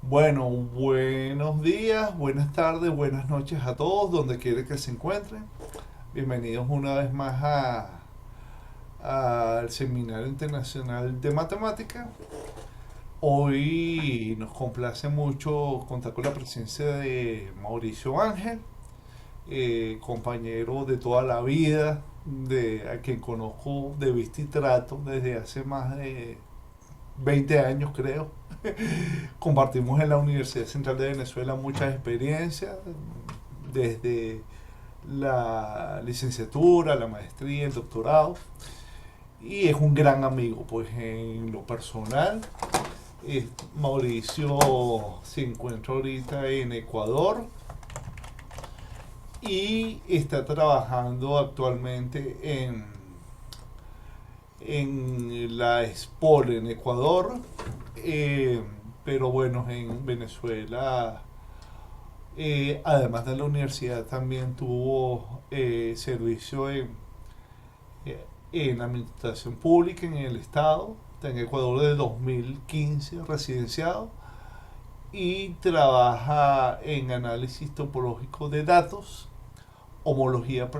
Bueno, buenos días, buenas tardes, buenas noches a todos, donde quiera que se encuentren. Bienvenidos una vez más al Seminario Internacional de Matemática. Hoy nos complace mucho contar con la presencia de Mauricio Ángel, compañero de toda la vida, a quien conozco de vista y trato desde hace más de 20 años, creo. Compartimos en la Universidad Central de Venezuela muchas experiencias, desde la licenciatura, la maestría, el doctorado, y es un gran amigo, pues en lo personal. Mauricio se encuentra ahorita en Ecuador y está trabajando actualmente en la SPOL en Ecuador, eh, pero bueno, en Venezuela, además de la universidad, también tuvo servicio en administración pública en el Estado, está en Ecuador desde 2015 residenciado y trabaja en análisis topológico de datos, homología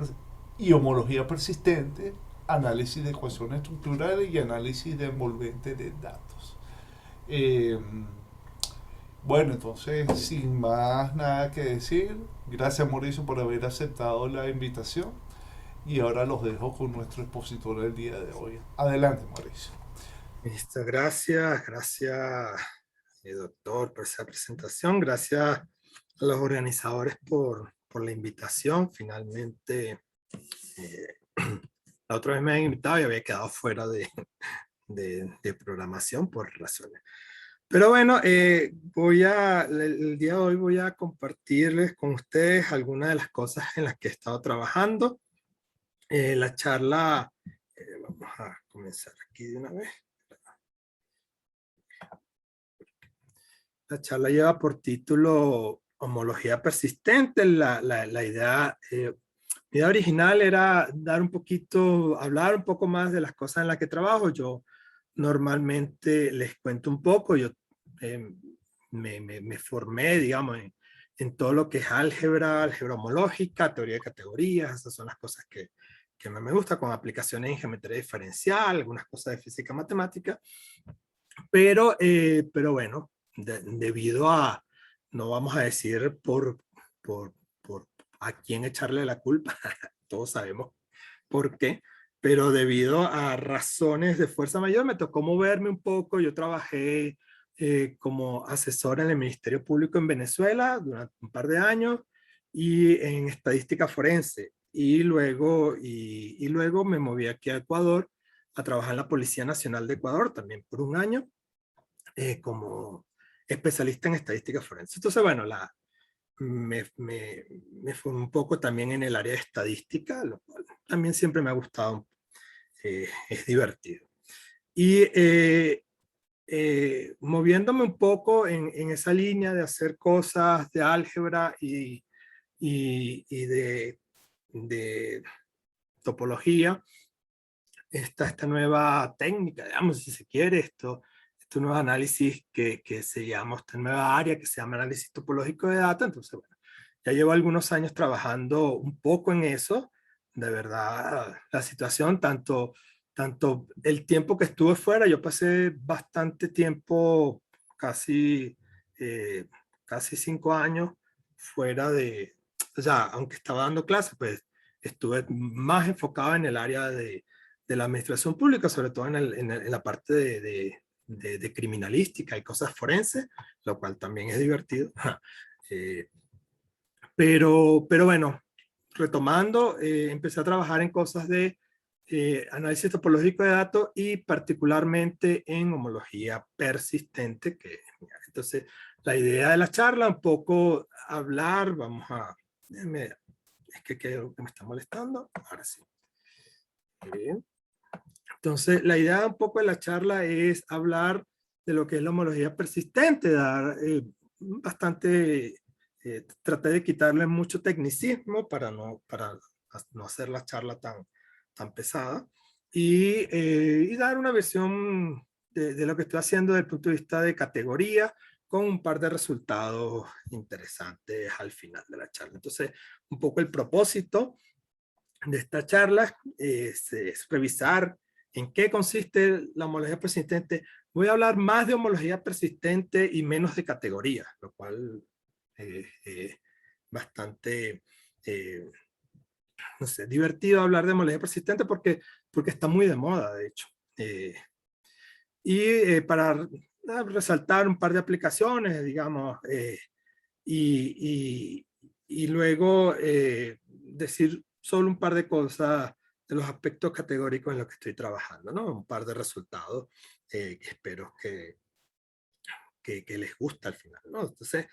y homología persistente, análisis de ecuaciones estructurales y análisis de envolvente de datos. Eh, bueno, entonces, sin más nada que decir, gracias Mauricio por haber aceptado la invitación y ahora los dejo con nuestro expositor del día de hoy. Adelante, Mauricio. Listo, gracias, doctor, por esa presentación. Gracias a los organizadores por la invitación. Finalmente, eh, la otra vez me han invitado y había quedado fuera de programación por razones. Pero bueno, el día de hoy voy a compartirles con ustedes algunas de las cosas en las que he estado trabajando. La charla, vamos a comenzar aquí de una vez. La charla lleva por título Homología persistente. Mi idea original era dar un poquito, hablar un poco más de las cosas en las que trabajo. Yo normalmente les cuento un poco. Yo eh, me formé, digamos, en todo lo que es álgebra homológica, teoría de categorías. Esas son las cosas que más me gusta, con aplicaciones en geometría diferencial, algunas cosas de física matemática. Pero bueno, debido a, no vamos a decir por a quién echarle la culpa, todos sabemos por qué, pero debido a razones de fuerza mayor me tocó moverme un poco. Yo trabajé como asesor en el Ministerio Público en Venezuela durante un par de años y en estadística forense. Y luego me moví aquí a Ecuador a trabajar en la Policía Nacional de Ecuador también por un año como especialista en estadística forense. Entonces, bueno, me fue un poco también en el área de estadística, lo cual también siempre me ha gustado, es divertido. Y moviéndome un poco en esa línea de hacer cosas de álgebra y de topología, esta nueva técnica, digamos, si se quiere, este nuevo análisis que se llama, esta nueva área que se llama análisis topológico de datos. Entonces, bueno, ya llevo algunos años trabajando un poco en eso. De verdad, la situación, tanto el tiempo que estuve fuera, yo pasé bastante tiempo, casi, eh, casi 5 años fuera o sea, aunque estaba dando clases, pues estuve más enfocado en el área de la administración pública, sobre todo en la parte de criminalística y cosas forenses, lo cual también es divertido. Eh, pero bueno, retomando, empecé a trabajar en cosas de análisis topológico de datos y particularmente en homología persistente. Entonces, la idea de la charla, un poco hablar, es que hay algo que me está molestando, ahora sí. Muy bien. Entonces, la idea un poco de la charla es hablar de lo que es la homología persistente, dar bastante, traté de quitarle mucho tecnicismo para no hacer la charla tan pesada y dar una visión de lo que estoy haciendo desde el punto de vista de categoría, con un par de resultados interesantes al final de la charla. Entonces, un poco el propósito de esta charla es revisar en qué consiste la homología persistente. Voy a hablar más de homología persistente y menos de categorías, lo cual bastante, no sé, divertido hablar de homología persistente porque está muy de moda, de hecho. Para resaltar un par de aplicaciones, digamos, y luego decir solo un par de cosas de los aspectos categóricos en los que estoy trabajando, ¿no? Un par de resultados que espero que les guste al final, ¿no? Entonces,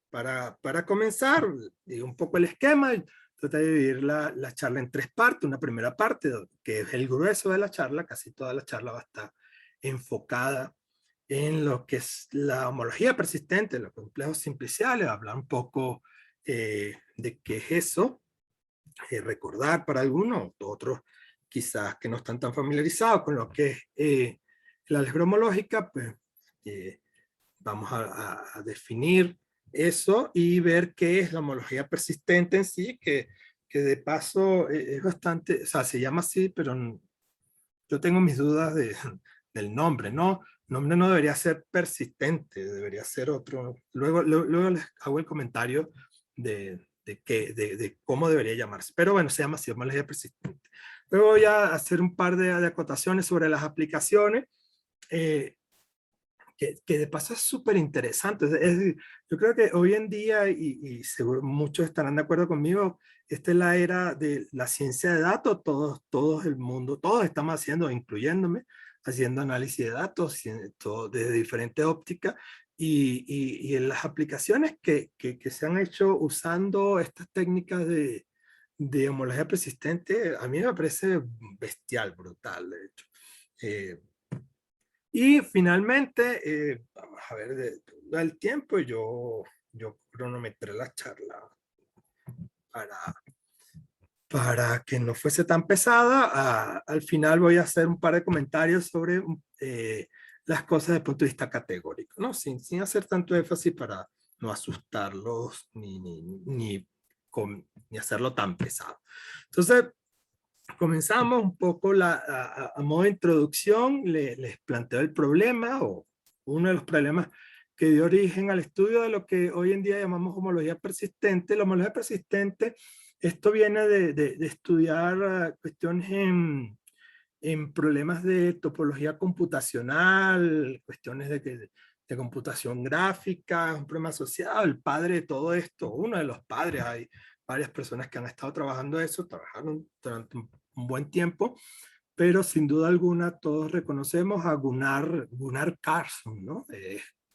para comenzar, un poco el esquema, traté de dividir la charla en tres partes. Una primera parte, que es el grueso de la charla, casi toda la charla va a estar enfocada en lo que es la homología persistente, los complejos simpliciales, hablar un poco de qué es eso, recordar para algunos, otros quizás que no están tan familiarizados con lo que es la álgebra homológica, pues vamos a definir eso y ver qué es la homología persistente en sí, que de paso es bastante, o sea, se llama así, pero yo tengo mis dudas del nombre, ¿no? El nombre no debería ser persistente, debería ser otro. Luego les hago el comentario de cómo debería llamarse. Pero bueno, se llama así, homología persistente. Luego voy a hacer un par de acotaciones sobre las aplicaciones. Que de paso es súper interesante. Es decir, yo creo que hoy en día, y seguro muchos estarán de acuerdo conmigo, esta es la era de la ciencia de datos, todos el mundo, todos estamos haciendo, incluyéndome, haciendo análisis de datos, todo desde diferentes ópticas, y en las aplicaciones que se han hecho usando estas técnicas de homología persistente, a mí me parece bestial, brutal, de hecho. Y finalmente, vamos a ver el tiempo, yo cronometré la charla para que no fuese tan pesada. Al final voy a hacer un par de comentarios sobre las cosas desde el punto de vista categórico, ¿no? Sin hacer tanto énfasis para no asustarlos ni hacerlo tan pesado. Entonces, comenzamos un poco a modo de introducción, les planteo el problema o uno de los problemas que dio origen al estudio de lo que hoy en día llamamos homología persistente. La homología persistente, esto viene de estudiar cuestiones en problemas de topología computacional, cuestiones de computación gráfica, un problema asociado. El padre de todo esto, uno de los padres, hay varias personas que han estado trabajando eso, trabajaron durante un buen tiempo, pero sin duda alguna todos reconocemos a Gunnar Carlson, ¿no?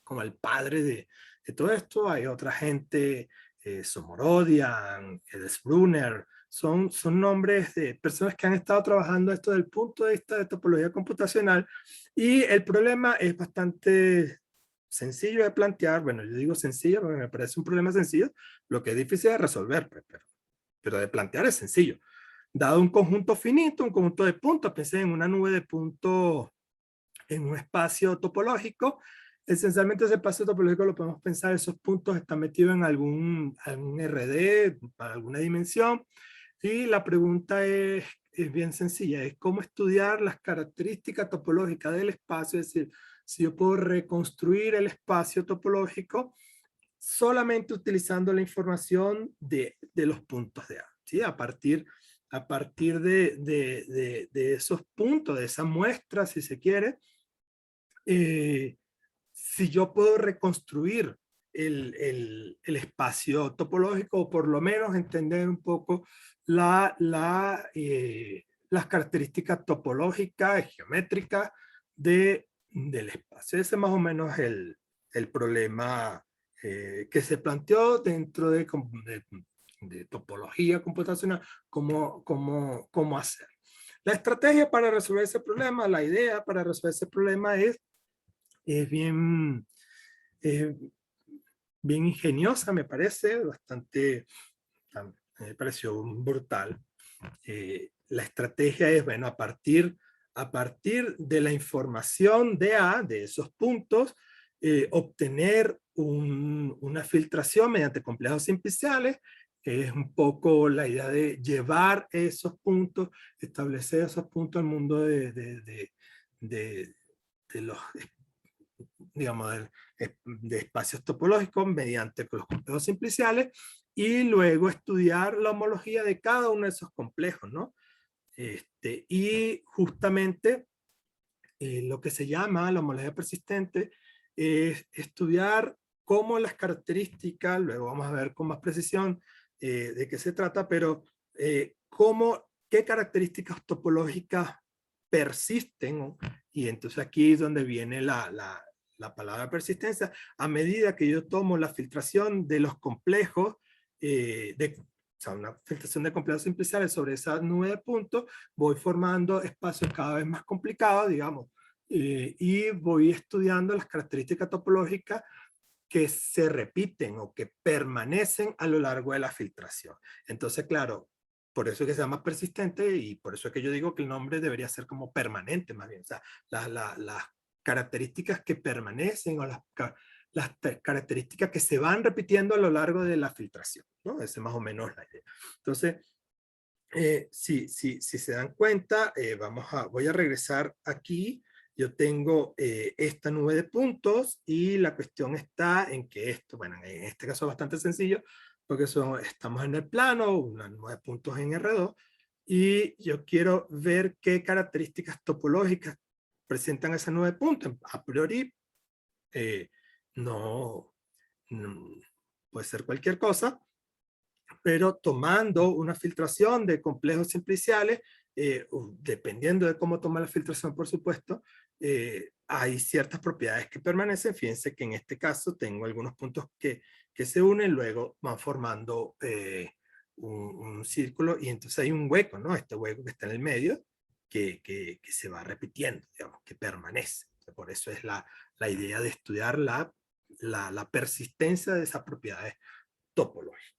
Como el padre de todo esto. Hay otra gente, Somorodian, Edsbrunner, son nombres de personas que han estado trabajando esto desde el punto de vista de topología computacional, y el problema es bastante sencillo de plantear. Bueno, yo digo sencillo porque me parece un problema sencillo, lo que es difícil de resolver, pero de plantear es sencillo. Dado un conjunto finito, un conjunto de puntos, pensé en una nube de puntos en un espacio topológico. Esencialmente ese espacio topológico lo podemos pensar, esos puntos están metidos en algún RD para alguna dimensión, y la pregunta es bien sencilla, es cómo estudiar las características topológicas del espacio, es decir, si yo puedo reconstruir el espacio topológico solamente utilizando la información de los puntos de A, ¿sí? A partir de esos puntos, de esa muestra, si se quiere, si yo puedo reconstruir el espacio topológico, o por lo menos entender un poco las características topológicas y geométricas del espacio. Ese es más o menos el problema que se planteó dentro de topología computacional, cómo hacer. La estrategia para resolver ese problema, la idea para resolver ese problema es bien ingeniosa, me parece, bastante, me pareció brutal. La estrategia es, bueno, a partir a partir de la información de A, de esos puntos, obtener una filtración mediante complejos simpliciales, que es un poco la idea de llevar esos puntos, establecer esos puntos al mundo de los, digamos, de espacios topológicos mediante los complejos simpliciales, y luego estudiar la homología de cada uno de esos complejos, ¿no? Y justamente lo que se llama la homología persistente es estudiar cómo las características, luego vamos a ver con más precisión de qué se trata, pero qué características topológicas persisten, ¿no? Y entonces aquí es donde viene la palabra persistencia, a medida que yo tomo la filtración de los complejos, o sea, una filtración de complejos simpliciales sobre esa nube de puntos, voy formando espacios cada vez más complicados, digamos, y voy estudiando las características topológicas que se repiten o que permanecen a lo largo de la filtración. Entonces, claro, por eso es que se llama persistente y por eso es que yo digo que el nombre debería ser como permanente más bien. O sea, las características que permanecen o las características que se van repitiendo a lo largo de la filtración, ¿no? Esa es más o menos la idea. Entonces, si se dan cuenta, voy a regresar aquí. Yo tengo esta nube de puntos y la cuestión está en que esto, bueno, en este caso es bastante sencillo, porque estamos en el plano, una nube de puntos en R2, y yo quiero ver qué características topológicas presentan esa nube de puntos. A priori, no, puede ser cualquier cosa, pero tomando una filtración de complejos simpliciales, dependiendo de cómo toma la filtración, por supuesto, hay ciertas propiedades que permanecen. Fíjense que en este caso tengo algunos puntos que se unen, luego van formando un círculo, y entonces hay un hueco, ¿no? Este hueco que está en el medio, que se va repitiendo, digamos, que permanece. Por eso es la idea de estudiar la persistencia de esas propiedades topológicas.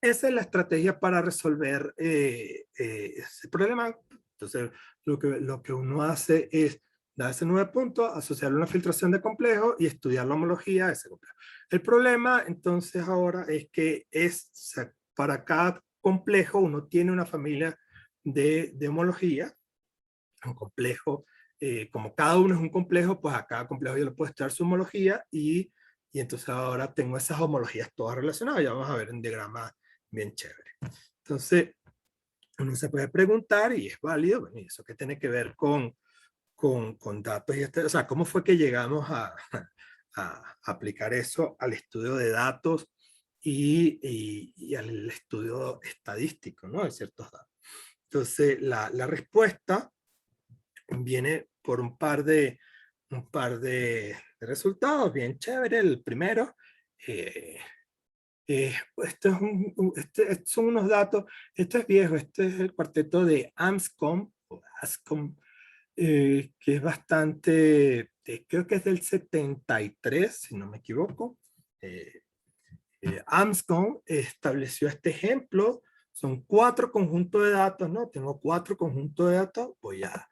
Esa es la estrategia para resolver ese problema. Entonces, lo que uno hace es dar ese 9 puntos, asociarlo a una filtración de complejo y estudiar la homología de ese complejo. El problema, entonces, ahora es que para cada complejo uno tiene una familia de homología, un complejo, como cada uno es un complejo, pues a cada complejo yo le puedo estudiar su homología y entonces ahora tengo esas homologías todas relacionadas. Ya vamos a ver un diagrama bien chévere. Entonces, uno se puede preguntar, y es válido, bueno, ¿y eso qué tiene que ver con datos? O sea, ¿cómo fue que llegamos a aplicar eso al estudio de datos y al estudio estadístico, ¿no? De ciertos datos. Entonces, la respuesta viene por un par de resultados bien chévere. El primero, estos son unos datos, esto es viejo, este es el cuarteto de Anscombe, que es bastante, creo que es del 73, si no me equivoco. Anscombe estableció este ejemplo, son 4 conjuntos de datos, ¿no? Tengo 4 conjuntos de datos, voy a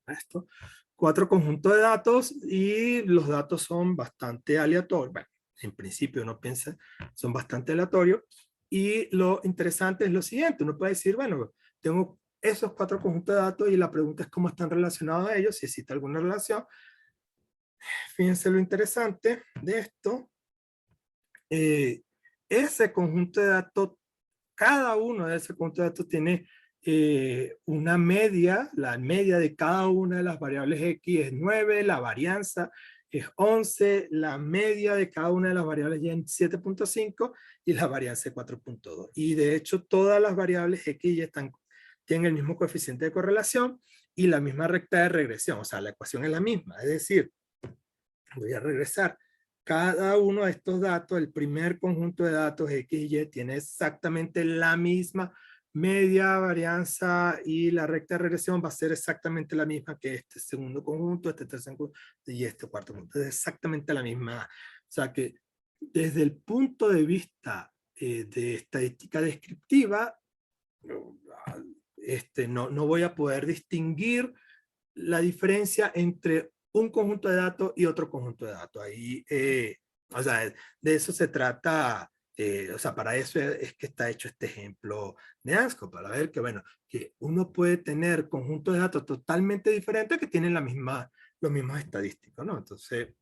esto, 4 conjuntos de datos, y los datos son bastante aleatorios. Bueno, en principio uno piensa, son bastante aleatorios, y lo interesante es lo siguiente, uno puede decir, bueno, tengo esos 4 conjuntos de datos y la pregunta es cómo están relacionados a ellos, si existe alguna relación. Fíjense lo interesante de esto, ese conjunto de datos, cada uno de esos conjuntos de datos tiene una media, la media de cada una de las variables X es 9, la varianza es 11, la media de cada una de las variables Y es 7.5 y la varianza es 4.2. Y de hecho todas las variables X y tienen el mismo coeficiente de correlación y la misma recta de regresión, o sea, la ecuación es la misma. Es decir, voy a regresar. Cada uno de estos datos, el primer conjunto de datos X y Y, tiene exactamente la misma media, varianza, y la recta de regresión va a ser exactamente la misma que este segundo conjunto, este tercer conjunto y este cuarto conjunto. Es exactamente la misma. O sea que desde el punto de vista de estadística descriptiva, no voy a poder distinguir la diferencia entre un conjunto de datos y otro conjunto de datos. Ahí, o sea, de eso se trata, o sea, para eso es que está hecho este ejemplo de ANSCOM, para ver que, bueno, que uno puede tener conjuntos de datos totalmente diferentes que tienen los mismos estadísticos, ¿no? Entonces,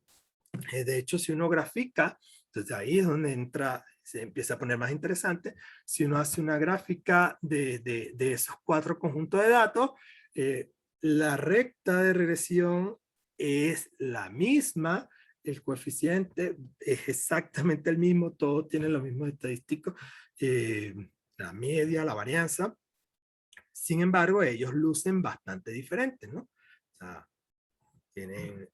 de hecho, si uno grafica, entonces ahí es donde entra, se empieza a poner más interesante. Si uno hace una gráfica de esos 4 conjuntos de datos, la recta de regresión es la misma, el coeficiente es exactamente el mismo, todos tienen los mismos estadísticos, la media, la varianza. Sin embargo, ellos lucen bastante diferentes, ¿no? O sea, tienen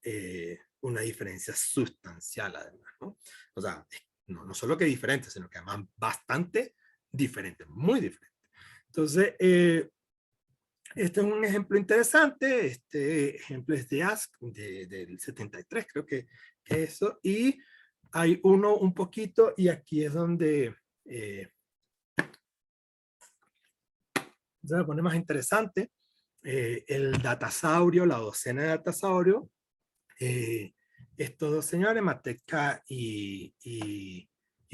una diferencia sustancial además, ¿no? O sea, no solo que diferente, sino que además bastante diferente, muy diferente. Entonces, este es un ejemplo interesante, este ejemplo es de Ask, del 73, creo que eso, y hay uno un poquito, y aquí es donde se pone más interesante, el datasaurio, la docena de datasaurio, estos dos señores, Matejka y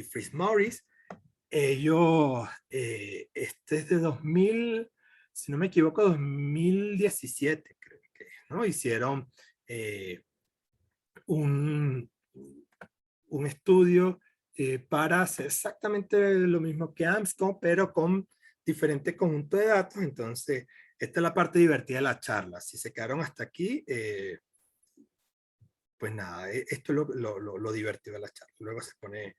Fritz Morris, ellos, este es de 2000, si no me equivoco, 2017, creo que, ¿no? Hicieron un, un estudio para hacer exactamente lo mismo que AMSCOM, pero con diferentes conjuntos de datos. Entonces, esta es la parte divertida de la charla. Si se quedaron hasta aquí, pues nada, esto es lo divertido de la charla. Luego se pone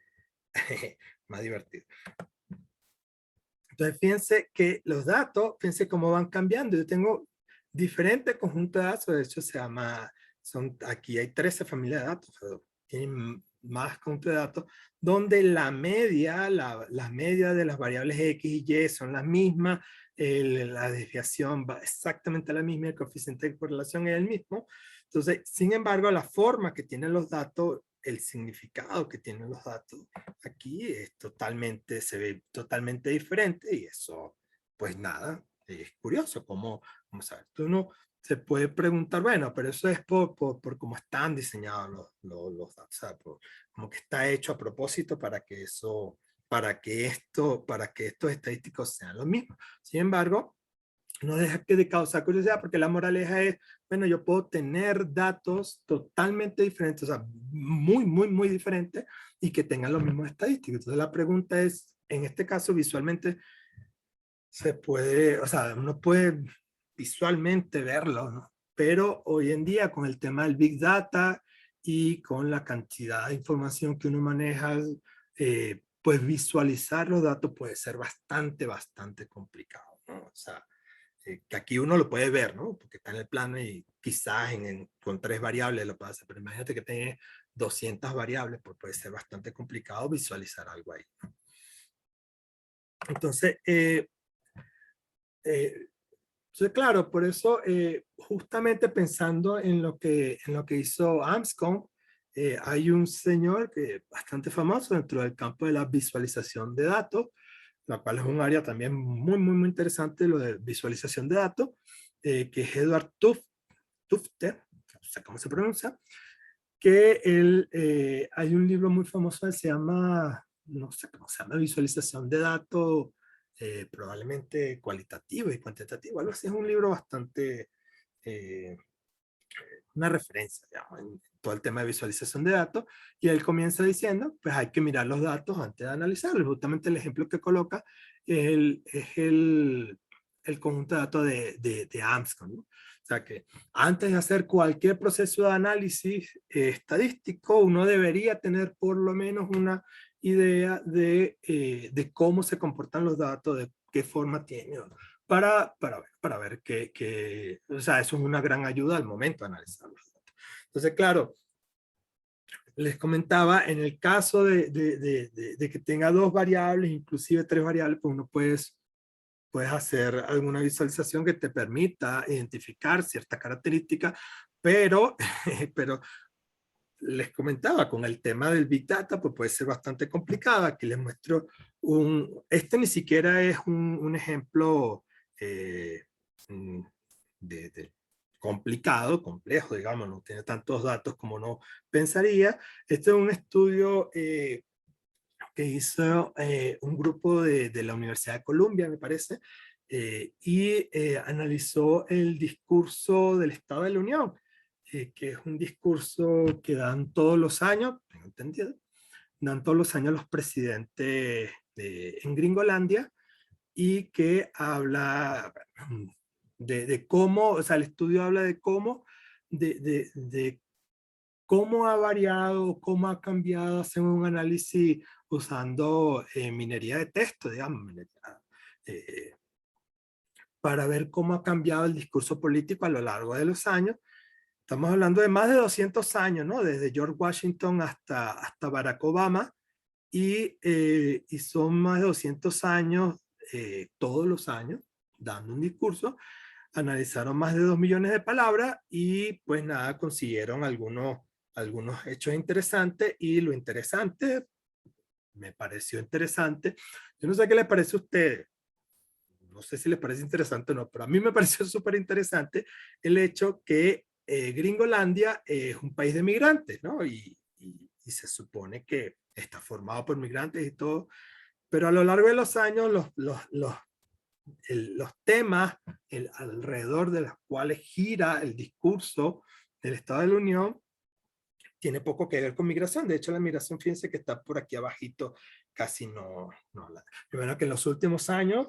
más divertido. Entonces, fíjense que los datos, fíjense cómo van cambiando. Yo tengo diferentes conjuntos de datos, de hecho se llama, aquí hay 13 familias de datos, tienen más conjuntos de datos, donde la media, las medias de las variables X y Y son las mismas, la desviación va exactamente la misma, el coeficiente de correlación es el mismo. Entonces, sin embargo, la forma que tienen los datos, el significado que tienen los datos aquí es totalmente, se ve totalmente diferente, y eso, pues nada, es curioso cómo saber. Uno se puede preguntar, bueno, pero eso es por cómo están diseñados los datos, o sea, como que está hecho a propósito para que eso, para que estos estadísticos sean los mismos. Sin embargo, no deja que de causar curiosidad, porque la moraleja es, bueno, yo puedo tener datos totalmente diferentes, o sea, muy diferentes, y que tengan los mismos estadísticos. Entonces la pregunta es, en este caso visualmente, se puede, o sea, uno puede visualmente verlo, ¿no? Pero hoy en día con el tema del Big Data y con la cantidad de información que uno maneja, pues visualizar los datos puede ser bastante complicado, ¿no? O sea, que aquí uno lo puede ver, ¿no? Porque está en el plano y quizás con 3 variables lo puede hacer, pero imagínate que tiene 200 variables, pues puede ser bastante complicado visualizar algo ahí, ¿no? Entonces, claro, por eso, justamente pensando en lo que hizo AMSCOM, hay un señor que es bastante famoso dentro del campo de la visualización de datos, la cual es un área también muy interesante, lo de visualización de datos, que es Edward Tufte, no sé cómo se pronuncia, que hay un libro muy famoso que se llama, no sé cómo se llama, visualización de datos, probablemente cualitativo y cuantitativo, algo así. Es un libro bastante, eh, una referencia, digamos, en todo el tema de visualización de datos, y él comienza diciendo, pues hay que mirar los datos antes de analizarlos. Justamente el ejemplo que coloca es el conjunto de datos de AMSCOM, ¿no? O sea que antes de hacer cualquier proceso de análisis estadístico, uno debería tener por lo menos una idea de cómo se comportan los datos, de qué forma tienen, para ver o sea, eso es una gran ayuda al momento de analizar los datos. Entonces, claro, les comentaba, en el caso de que tenga 2 variables, inclusive 3 variables, pues uno puedes hacer alguna visualización que te permita identificar ciertas características, pero, pero les comentaba, con el tema del Big Data, pues puede ser bastante complicado. Aquí les muestro este ni siquiera es un ejemplo mm, complicado, complejo, digamos, no tiene tantos datos como uno pensaría. Este es un estudio que hizo un grupo de la Universidad de Columbia, me parece, y analizó el discurso del Estado de la Unión, que es un discurso que dan todos los años, tengo entendido, dan todos los años los presidentes en Gringolandia, y que habla de cómo, o sea, el estudio habla de cómo, de cómo ha variado, cómo ha cambiado, hacen un análisis usando minería de texto, digamos, eh, para ver cómo ha cambiado el discurso político a lo largo de los años. Estamos hablando de más de 200 años, ¿no? Desde George Washington hasta Barack Obama, y son más de 200 años, todos los años, dando un discurso. Analizaron más de 2 millones de palabras y pues nada, consiguieron algunos hechos interesantes, y lo interesante, me pareció interesante, yo no sé qué les parece a ustedes, no sé si les parece interesante o no, pero a mí me pareció súper interesante el hecho que Gringolandia es un país de migrantes, ¿no? Y se supone que está formado por migrantes y todo, pero a lo largo de los años los temas alrededor de los cuales gira el discurso del Estado de la Unión tiene poco que ver con migración. De hecho, la migración, fíjense que está por aquí abajito, casi no primero que en los últimos años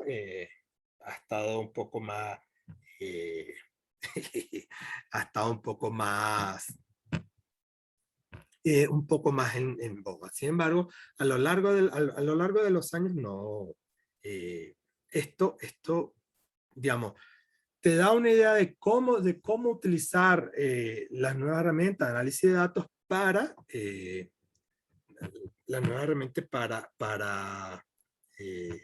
ha estado un poco más, eh, ha estado un poco más en boga. Sin embargo, a lo largo de los años, no. Esto, digamos, te da una idea de cómo utilizar las nuevas herramientas de análisis de datos la nueva herramienta eh,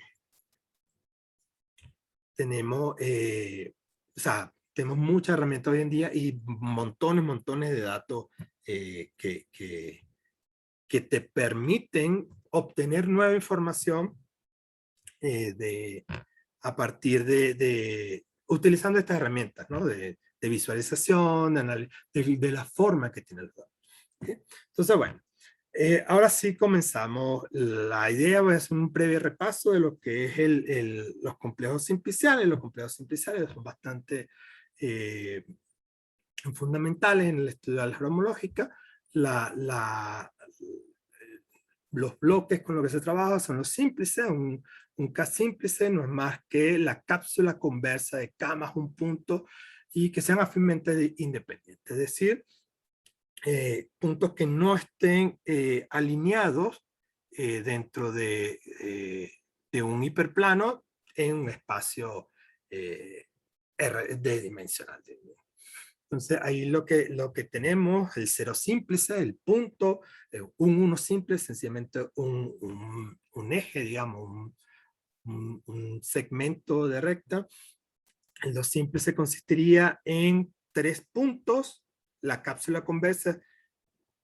tenemos, o sea, tenemos muchas herramientas hoy en día y montones de datos que te permiten obtener nueva información a partir utilizando estas herramientas, ¿no? De visualización, de la forma que tiene el dato. ¿Okay? Entonces, bueno, ahora sí comenzamos. La idea, voy a hacer un breve repaso de lo que es los complejos simpliciales. Los complejos simpliciales son bastante fundamentales en el estudio de la álgebra homológica. Los bloques con los que se trabaja son los símplices. Un K-símplice no es más que la cápsula conversa de K más un punto y que sean afínmente independientes. Es decir, puntos que no estén alineados dentro de un hiperplano en un espacio D-dimensional. Entonces ahí lo que tenemos, el cero símplice, el punto, un uno simple, sencillamente un eje, digamos, un segmento de recta. El dos símplice consistiría en 3 puntos. La cápsula convexa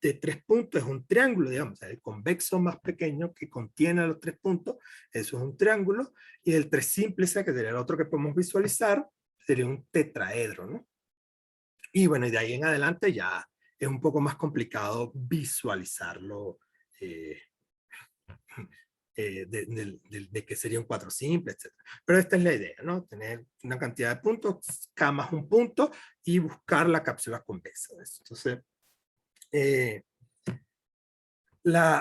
de 3 puntos es un triángulo, digamos, el convexo más pequeño que contiene los 3 puntos, eso es un triángulo, y el 3 símplice, que sería el otro que podemos visualizar, sería un tetraedro, ¿no? Y bueno, y de ahí en adelante ya es un poco más complicado visualizarlo, de que sería un 4 simple, etc. Pero esta es la idea, ¿no? Tener una cantidad de puntos, K más un punto, y buscar la cápsula convexa. Entonces,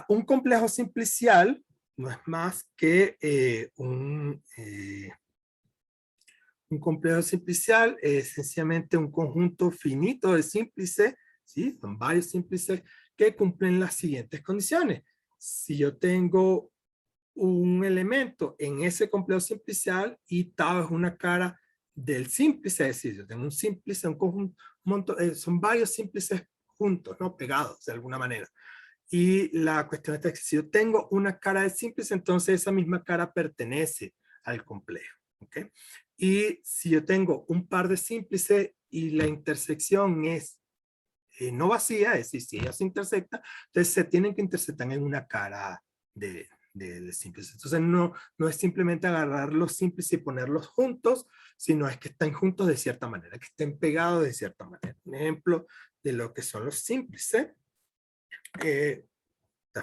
un complejo simplicial no es más que un complejo simplicial es sencillamente un conjunto finito de símplices, ¿sí? Son varios símplices que cumplen las siguientes condiciones. Si yo tengo un elemento en ese complejo simplicial y tau es una cara del símplice, es decir, yo tengo un símplice, un conjunto, son varios símplices juntos, ¿no? Pegados de alguna manera. Y la cuestión es que si yo tengo una cara de símplice, entonces esa misma cara pertenece al complejo. ¿Okay? Y si yo tengo un par de símplices y la intersección es no vacía, es decir, si ellas se intersectan, entonces se tienen que intersectar en una cara del símplice. Entonces no es simplemente agarrar los símplices y ponerlos juntos, sino es que estén juntos de cierta manera, que estén pegados de cierta manera. Un ejemplo de lo que son los símplices,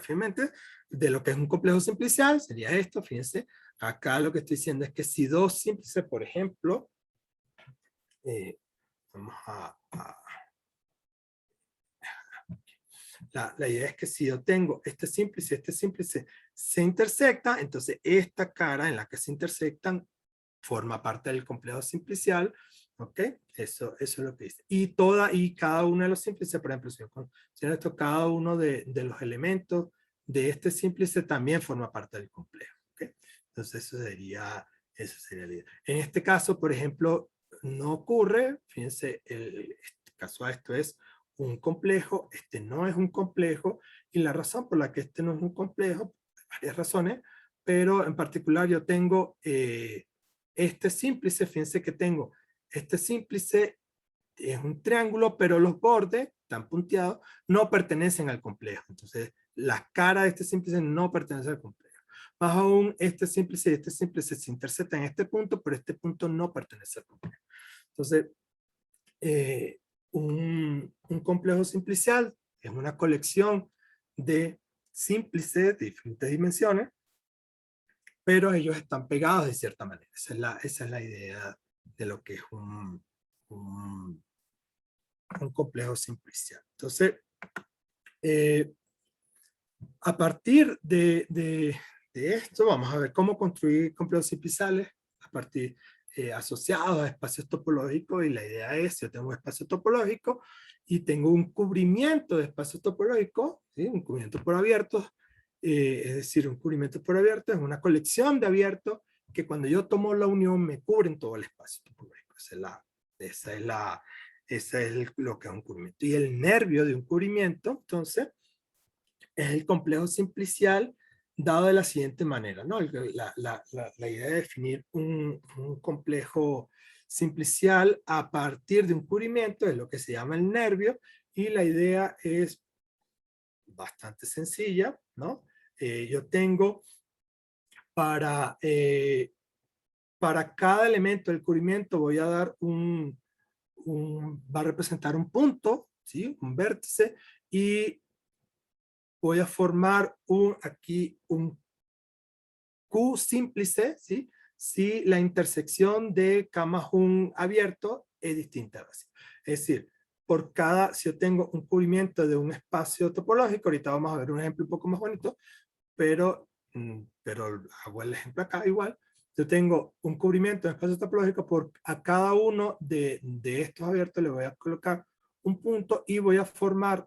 finalmente, de lo que es un complejo simplicial, sería esto. Fíjense, acá lo que estoy diciendo es que si dos símplices, por ejemplo, vamos la idea es que si yo tengo este símplice se intersectan, entonces esta cara en la que se intersectan forma parte del complejo simplicial, ¿ok? Eso es lo que dice. Y cada uno de los símplices, por ejemplo, si yo considero esto, cada uno de los elementos de este símplice también forma parte del complejo, ¿ok? Entonces eso sería la idea. En este caso, por ejemplo, no ocurre, fíjense, este caso a esto es un complejo, este no es un complejo, y la razón por la que este no es un complejo, varias razones, pero en particular yo tengo este símplice, fíjense que tengo este símplice, es un triángulo, pero los bordes están punteados, no pertenecen al complejo. Entonces, las caras de este símplice no pertenecen al complejo. Más aún, este símplice y este símplice se intersectan en este punto, pero este punto no pertenece al complejo. Entonces, un complejo simplicial es una colección de símplices de diferentes dimensiones, pero ellos están pegados de cierta manera. Esa es la idea de lo que es un complejo simplicial. Entonces, a partir de esto, vamos a ver cómo construir complejos simpliciales a partir asociados a espacios topológicos, y la idea es, yo tengo un espacio topológico y tengo un cubrimiento de espacios topológicos, ¿sí? Un cubrimiento por abiertos, es decir, un cubrimiento por abierto es una colección de abiertos que cuando yo tomo la unión me cubren todo el espacio topológico. Esa es lo que es un cubrimiento. Y el nervio de un cubrimiento, entonces, es el complejo simplicial dado de la siguiente manera, ¿no? La idea de definir un complejo simplicial a partir de un cubrimiento es lo que se llama el nervio, y la idea es bastante sencilla, ¿no? Yo tengo para cada elemento del cubrimiento voy a dar va a representar un punto, ¿sí? Un vértice, y voy a formar aquí un Q símplice, ¿sí? Si la intersección de un abierto es distinta a vacío. Es decir, si yo tengo un cubrimiento de un espacio topológico, ahorita vamos a ver un ejemplo un poco más bonito, pero hago el ejemplo acá igual. Yo tengo un cubrimiento de espacio topológico, a cada uno de estos abiertos le voy a colocar un punto y voy a formar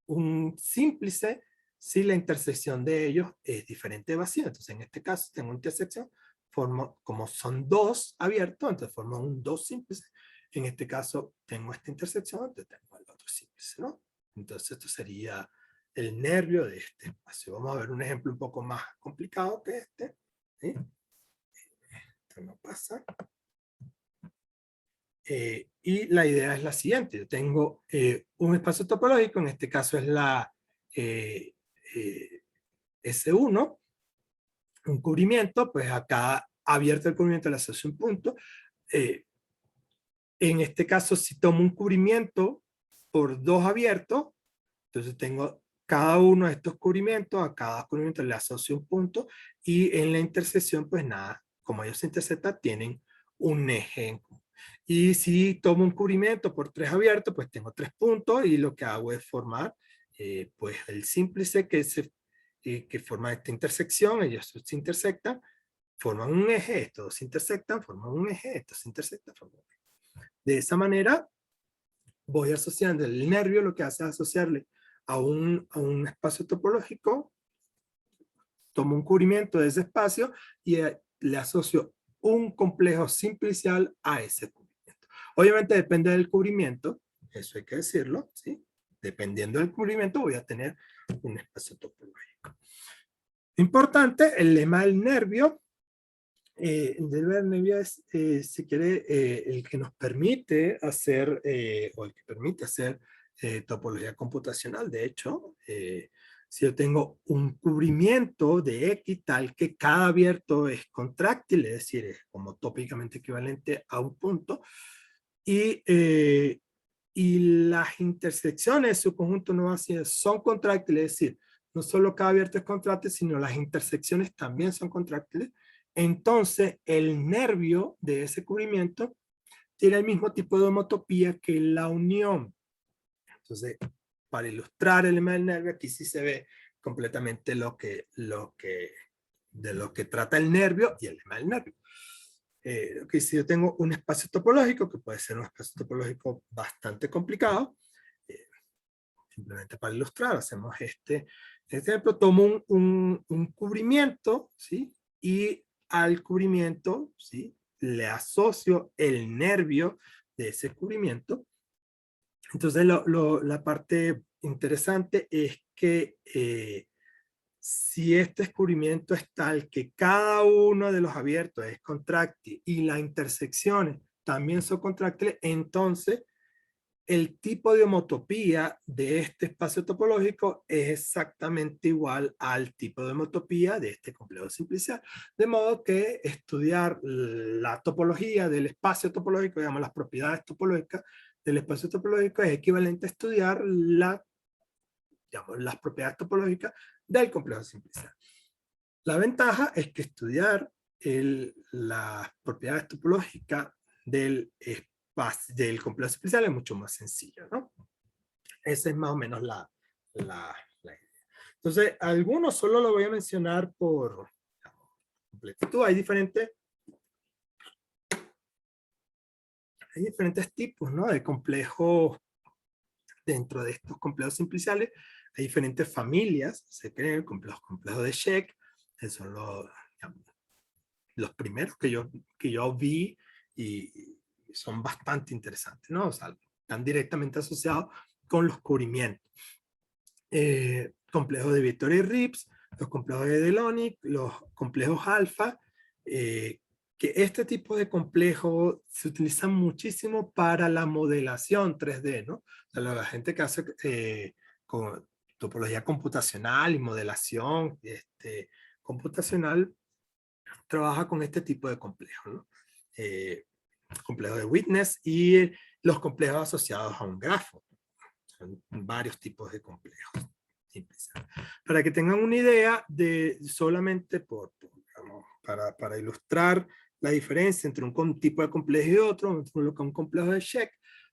un símplice si la intersección de ellos es diferente de vacío. Entonces, en este caso, tengo una intersección, como son dos abiertos, entonces formo un dos símplice. En este caso, tengo esta intersección, entonces tengo el otro símplice, ¿no? Entonces, esto sería el nervio de este espacio. Vamos a ver un ejemplo un poco más complicado que este, ¿sí? Esto no pasa. Y la idea es la siguiente. Yo tengo un espacio topológico, en este caso es la S1, un cubrimiento, pues acá abierto el cubrimiento le asocio un punto. En este caso, si tomo un cubrimiento por dos abiertos, entonces tengo cada uno de estos cubrimientos, a cada cubrimiento le asocio un punto, y en la intersección, pues nada, como ellos se intersectan, tienen un eje en común. Y si tomo un cubrimiento por tres abiertos, pues tengo tres puntos, y lo que hago es formar pues el símplice que forma esta intersección. Ellos se intersectan, forman un eje, estos se intersectan, forman un eje, estos se intersectan, forman un eje. De esa manera voy asociando el nervio, lo que hace es asociarle a un espacio topológico, tomo un cubrimiento de ese espacio y le asocio un complejo simplicial a ese cubrimiento. Obviamente depende del cubrimiento, eso hay que decirlo, ¿sí? Dependiendo del cubrimiento voy a tener un espacio topológico. Importante, el lema del nervio. El nervio es, si quiere, el que nos permite hacer, o el que permite hacer topología computacional. De hecho, Si yo tengo un cubrimiento de X tal que cada abierto es contráctil, es decir, es homotópicamente equivalente a un punto, y las intersecciones de su conjunto no vacío son contráctiles, es decir, no solo cada abierto es contráctil, sino las intersecciones también son contráctiles, entonces el nervio de ese cubrimiento tiene el mismo tipo de homotopía que la unión. Entonces, para ilustrar el lema del nervio, aquí sí se ve completamente de lo que trata el nervio y el lema del nervio. Que si yo tengo un espacio topológico, que puede ser un espacio topológico bastante complicado, eh, simplemente para ilustrar, hacemos este ejemplo, tomo un cubrimiento, ¿sí? Y al cubrimiento, ¿sí? Le asocio el nervio de ese cubrimiento. Entonces, la parte interesante es que si este descubrimiento es tal que cada uno de los abiertos es contráctil y las intersecciones también son contráctiles, entonces el tipo de homotopía de este espacio topológico es exactamente igual al tipo de homotopía de este complejo simplicial. De modo que estudiar la topología del espacio topológico, digamos las propiedades topológicas del espacio topológico, es equivalente a estudiar digamos, las propiedades topológicas del complejo simplicial. La ventaja es que estudiar las propiedades topológicas del complejo simplicial es mucho más sencillo, ¿no? Esa es más o menos la idea. Entonces, algunos solo lo voy a mencionar por completitud. Hay diferentes tipos, ¿no? De complejos. Dentro de estos complejos simpliciales hay diferentes familias. Se creen complejos de Sheck, que son los primeros que yo vi y son bastante interesantes, ¿no? O sea, están directamente asociados con los cubrimientos. Complejos de Vittori-Rips, los complejos de Delaunay, los complejos alfa, que este tipo de complejos se utilizan muchísimo para la modelación 3D, ¿no? O sea, la gente que hace con topología computacional y modelación computacional trabaja con este tipo de complejos, ¿no? Complejo de Witness y los complejos asociados a un grafo. Son varios tipos de complejos. Para que tengan una idea de solamente digamos, para ilustrar la diferencia entre un tipo de complejo y otro, un complejo de Sheck.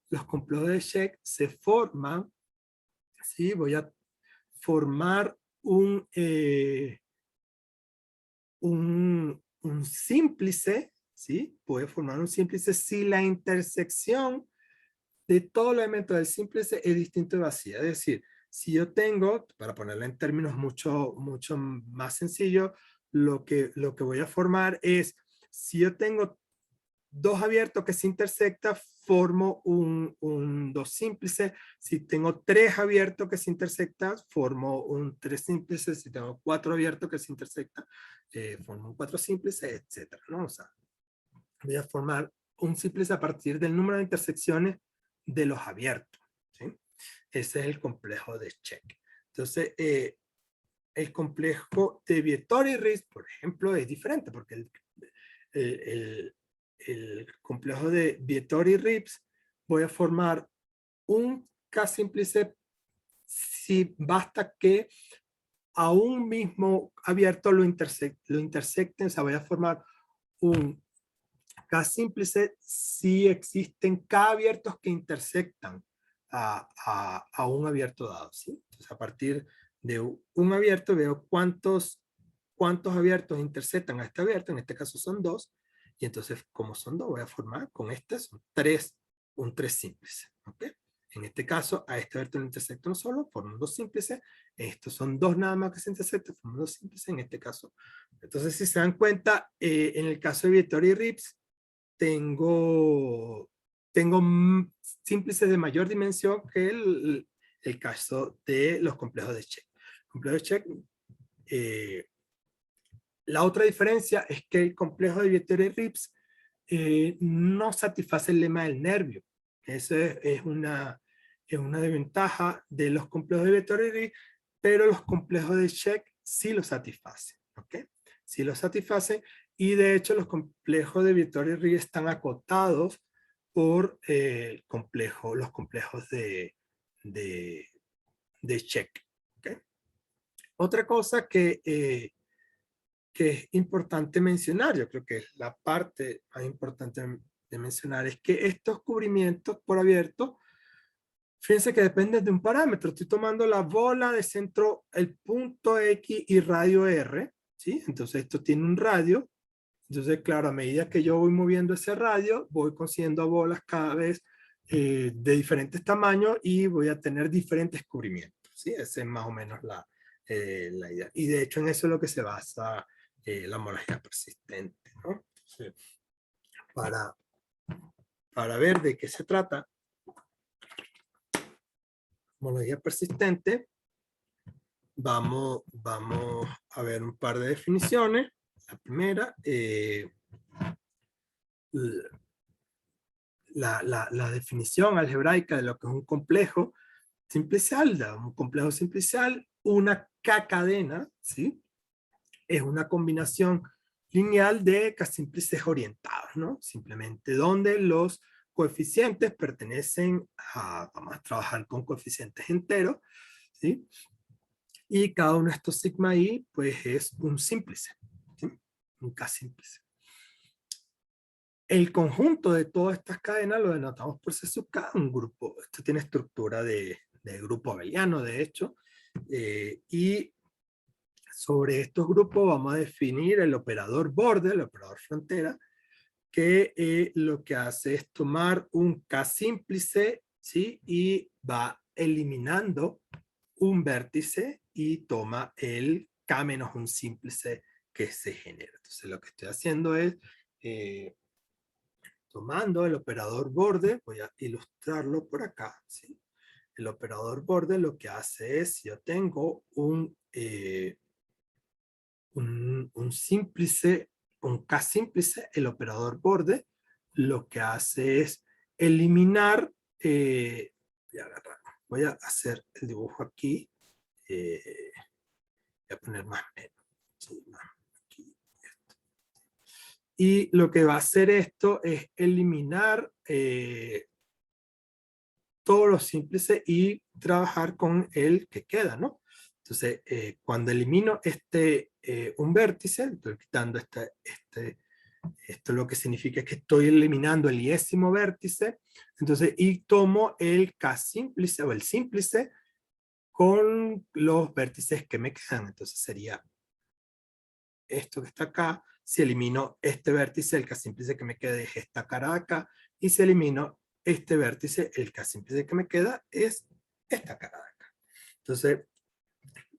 Los complejos de Sheck se forman, ¿sí? Voy a formar un símplice, ¿sí? Puede formar un símplice si la intersección de todos los elementos del símplice es distinto de vacía. Es decir, si yo tengo, para ponerlo en términos mucho más sencillos, lo que voy a formar es, si yo tengo dos abiertos que se intersectan, formo un dos símplice. Si tengo tres abiertos que se intersectan, formo un tres símplice. Si tengo cuatro abiertos que se intersectan, formo un cuatro símplice, etc. ¿no? O sea, voy a formar un símplice a partir del número de intersecciones de los abiertos. ¿Sí? Ese es el complejo de Sheck. Entonces, el complejo de Vittori-Rips, por ejemplo, es diferente porque el complejo de Vittori-Rips voy a formar un K-símplice si basta que a un mismo abierto lo intersecten, o sea, voy a formar un K-símplice si existen K abiertos que intersectan a un abierto dado, ¿sí? Entonces, a partir de un abierto veo cuántos abiertos intersectan a este abierto, en este caso son dos, y entonces como son dos voy a formar con este son un tres símplice, ¿ok? En este caso a este abierto lo intersecta un solo, forman dos símplices, estos son dos nada más que se intersectan, forman dos símplices en este caso. Entonces si se dan cuenta, en el caso de Vittori-Rips, tengo símplices de mayor dimensión que el caso de los complejos de Sheck. Complejo de Sheck, la otra diferencia es que el complejo de Vittori-Rips no satisface el lema del nervio. Esa es una desventaja de los complejos de Vittori-Rips, pero los complejos de check sí lo satisfacen, ¿ok? Sí lo satisfacen, y de hecho los complejos de Vittori-Rie están acotados por los complejos de check, ¿ok? Otra cosa que es importante mencionar, yo creo que es la parte más importante de mencionar, es que estos cubrimientos por abierto, fíjense que dependen de un parámetro. Estoy tomando la bola de centro, el punto X y radio R, ¿sí? Entonces esto tiene un radio. Entonces, claro, a medida que yo voy moviendo ese radio, voy consiguiendo bolas cada vez de diferentes tamaños y voy a tener diferentes cubrimientos, ¿sí? Esa es más o menos la idea. Y de hecho en eso es lo que se basa la homología persistente, ¿no? Sí. Para ver de qué se trata, homología persistente, vamos a ver un par de definiciones. La primera, la definición algebraica de lo que es un complejo simplicial. Un complejo simplicial, una K-cadena, ¿sí? Es una combinación lineal de K-símplices orientados, ¿no? Simplemente donde los coeficientes pertenecen vamos a trabajar con coeficientes enteros, ¿sí? Y cada uno de estos sigma i, pues es un símplice, ¿sí? Un K-símplice. El conjunto de todas estas cadenas lo denotamos por C sub K, un grupo. Esto tiene estructura de grupo abeliano, de hecho. Y sobre estos grupos vamos a definir el operador borde, el operador frontera, que lo que hace es tomar un K-símplice, ¿sí? Y va eliminando un vértice y toma el K menos un símplice que se genera. Entonces lo que estoy haciendo es tomando el operador borde, voy a ilustrarlo por acá, ¿sí? El operador borde lo que hace es, yo tengo un símplice, un K-símplice, el operador borde lo que hace es eliminar, voy a hacer el dibujo aquí, voy a poner más menos, sí, más aquí. Y lo que va a hacer esto es eliminar todos los símplices y trabajar con el que queda, ¿no? Entonces, cuando elimino un vértice, estoy quitando esto lo que significa que estoy eliminando el iésimo vértice, entonces, y tomo el K-símplice o el símplice con los vértices que me quedan. Entonces sería esto que está acá. Si elimino este vértice, el K-símplice que me queda es esta cara de acá, y si elimino este vértice, el K-símplice que me queda es esta cara de acá. Entonces,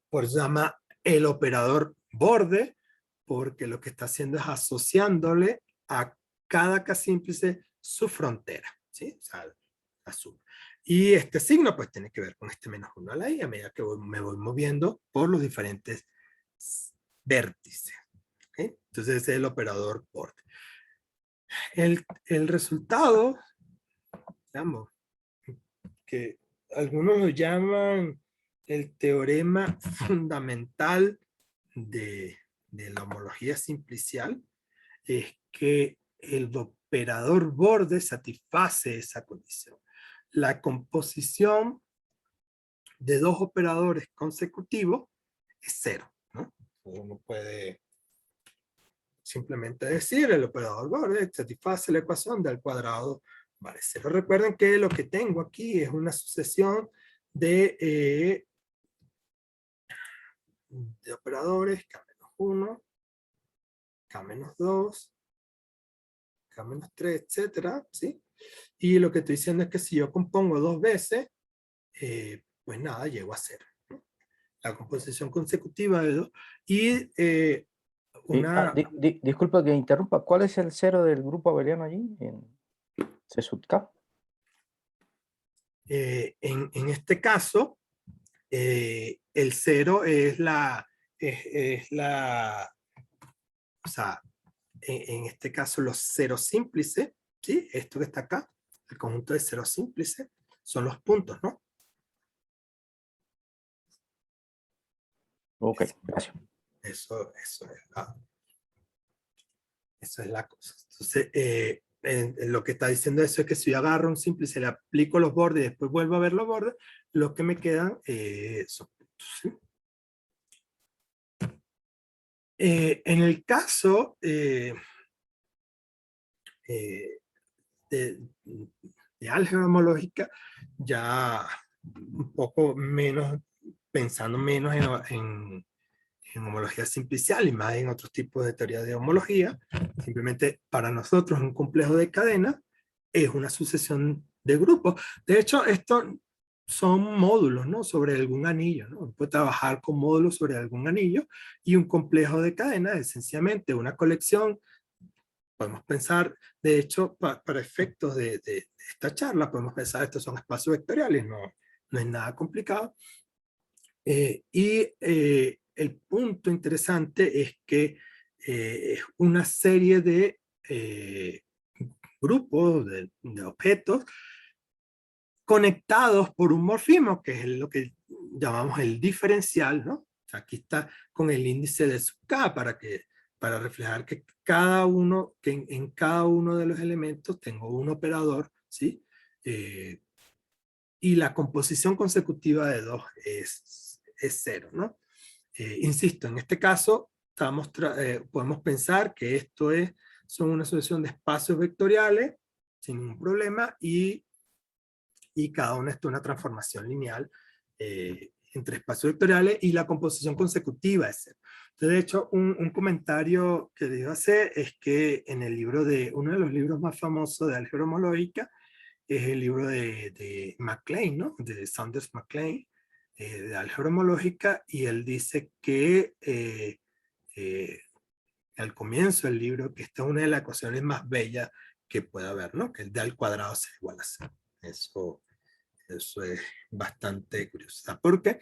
por eso se llama el operador borde, porque lo que está haciendo es asociándole a cada K-símplice su frontera, ¿sí? O sea, azul. Y este signo pues tiene que ver con este menos 1 a la i a medida que me voy moviendo por los diferentes vértices. ¿Okay? Entonces ese es el operador borde. El resultado, digamos, que algunos lo llaman el teorema fundamental de la homología simplicial, es que el operador borde satisface esa condición. La composición de dos operadores consecutivos es cero, ¿no? Uno puede simplemente decir el operador borde satisface la ecuación del cuadrado vale cero. Recuerden que lo que tengo aquí es una sucesión de operadores K-1, K-2, K-3, etcétera, ¿sí? Y lo que estoy diciendo es que si yo compongo dos veces, pues nada, llego a cero, ¿no? La composición consecutiva de dos. Y disculpa que interrumpa. ¿Cuál es el cero del grupo abeliano allí en C sub K? En este caso, el cero es o sea, en este caso los ceros símplices, ¿sí? Esto que está acá, el conjunto de ceros símplices, son los puntos, ¿no? Ok, gracias. Eso es la cosa. Entonces, en lo que está diciendo eso es que si yo agarro un simple y se le aplico los bordes y después vuelvo a ver los bordes, lo que me quedan son puntos, ¿sí? En el caso de álgebra homológica, ya un poco menos, pensando menos en homología simplicial y más en otros tipos de teoría de homología. Simplemente para nosotros un complejo de cadenas es una sucesión de grupos. De hecho, estos son módulos, ¿no? Sobre algún anillo, ¿no? Puede trabajar con módulos sobre algún anillo, y un complejo de cadenas es sencillamente una colección. Podemos pensar, de hecho, para efectos de esta charla, podemos pensar estos son espacios vectoriales, no es nada complicado. El punto interesante es que es una serie de grupos de objetos conectados por un morfismo, que es lo que llamamos el diferencial, ¿no? Aquí está con el índice de sub k para reflejar que en cada uno de los elementos tengo un operador, ¿sí? Y la composición consecutiva de 2 es 0, ¿no? Insisto, en este caso podemos pensar que son una sucesión de espacios vectoriales sin ningún problema, y cada uno es una transformación lineal entre espacios vectoriales, y la composición consecutiva es 0. Entonces, de hecho, un comentario que debo hacer es que en el libro uno de los libros más famosos de álgebra homológica es el libro de MacLean, ¿no? De Saunders MacLean, de álgebra homológica, y él dice que al comienzo del libro, que esta es una de las ecuaciones más bellas que pueda haber, ¿no? Que el d al cuadrado sea igual a 0. Eso es bastante curioso. ¿Por qué?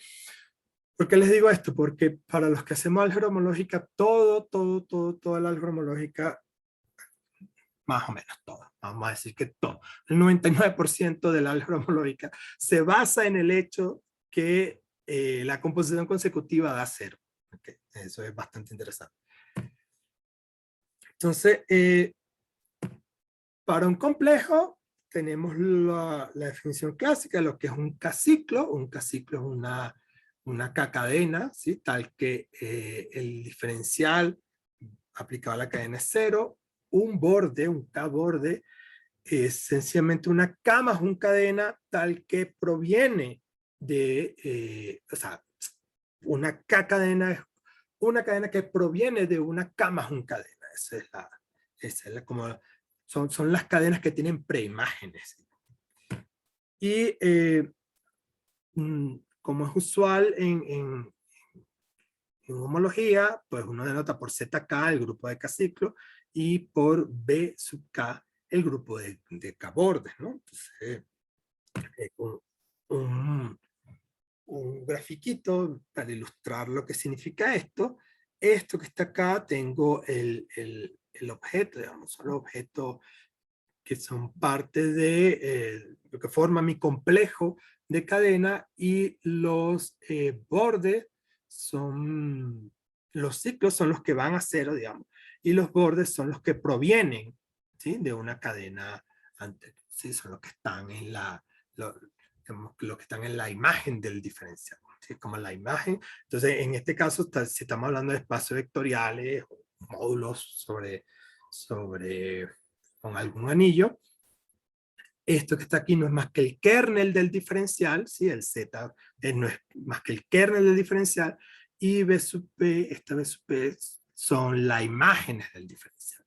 ¿Por qué les digo esto? Porque para los que hacemos álgebra homológica, toda la álgebra homológica, más o menos todo, vamos a decir que todo, el 99% de la álgebra homológica se basa en el hecho que la composición consecutiva da 0. Okay. Eso es bastante interesante. Entonces, para un complejo tenemos la definición clásica de lo que es un K-ciclo. Un K-ciclo es una K-cadena, ¿sí? Tal que el diferencial aplicado a la cadena es 0. Un K-borde, es sencillamente una K más un cadena tal que proviene o sea, una K-cadena es una cadena que proviene de una K más un cadena. Son las cadenas que tienen preimágenes. Y como es usual en homología, pues uno denota por ZK el grupo de K-ciclo, y por B sub K el grupo de K-bordes, ¿no? Entonces, un grafiquito para ilustrar lo que significa esto. Esto que está acá, tengo el objeto, digamos, son los objetos que son parte de lo que forma mi complejo de cadena, y los bordes son, los ciclos son los que van a 0, digamos, y los bordes son los que provienen, ¿sí? De una cadena anterior, ¿sí? Son los que están en lo que están en la imagen del diferencial, ¿sí? Como la imagen. Entonces, en este caso, si estamos hablando de espacios vectoriales o módulos con algún anillo, esto que está aquí no es más que el kernel del diferencial, ¿sí? El Z no es más que el kernel del diferencial, y B sub P, esta B sub P son las imágenes del diferencial.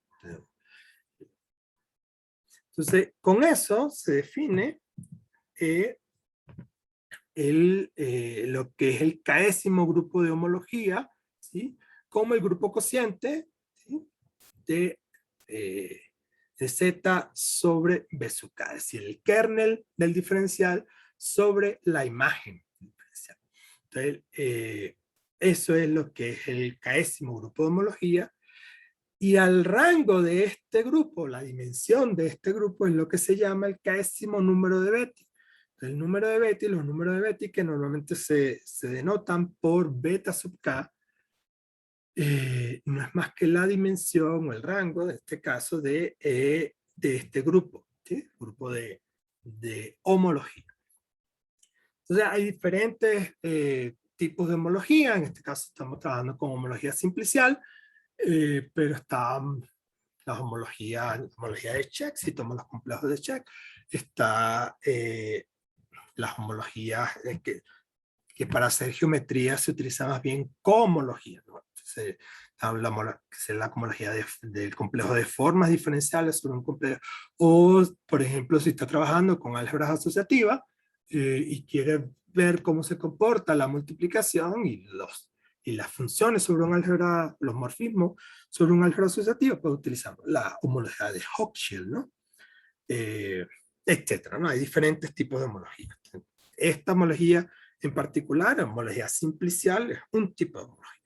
Entonces, con eso se define lo que es el késimo grupo de homología, ¿sí? Como el grupo cociente, ¿sí? de Z sobre B sub K, es decir, el kernel del diferencial sobre la imagen del diferencial. Entonces, eso es lo que es el késimo grupo de homología, y al rango de este grupo, la dimensión de este grupo, es lo que se llama el késimo número de Betti. El número de Betti, los números de Betti que normalmente se denotan por beta sub k, no es más que la dimensión o el rango, en este caso, de este grupo, ¿sí? Grupo de homología. Entonces hay diferentes tipos de homología. En este caso estamos trabajando con homología simplicial, pero está la homología de Check. Si tomamos los complejos de Check, está las homologías que para hacer geometría se utiliza más bien cohomología, ¿no? Entonces, la homología del complejo de formas diferenciales sobre un complejo. O, por ejemplo, si está trabajando con álgebras asociativas y quiere ver cómo se comporta la multiplicación y las funciones sobre un álgebra, los morfismos sobre un álgebra asociativa, puede utilizar la homología de Hochschild, ¿no? Etcétera, ¿no? Hay diferentes tipos de homología. Esta homología en particular, la homología simplicial, es un tipo de homología.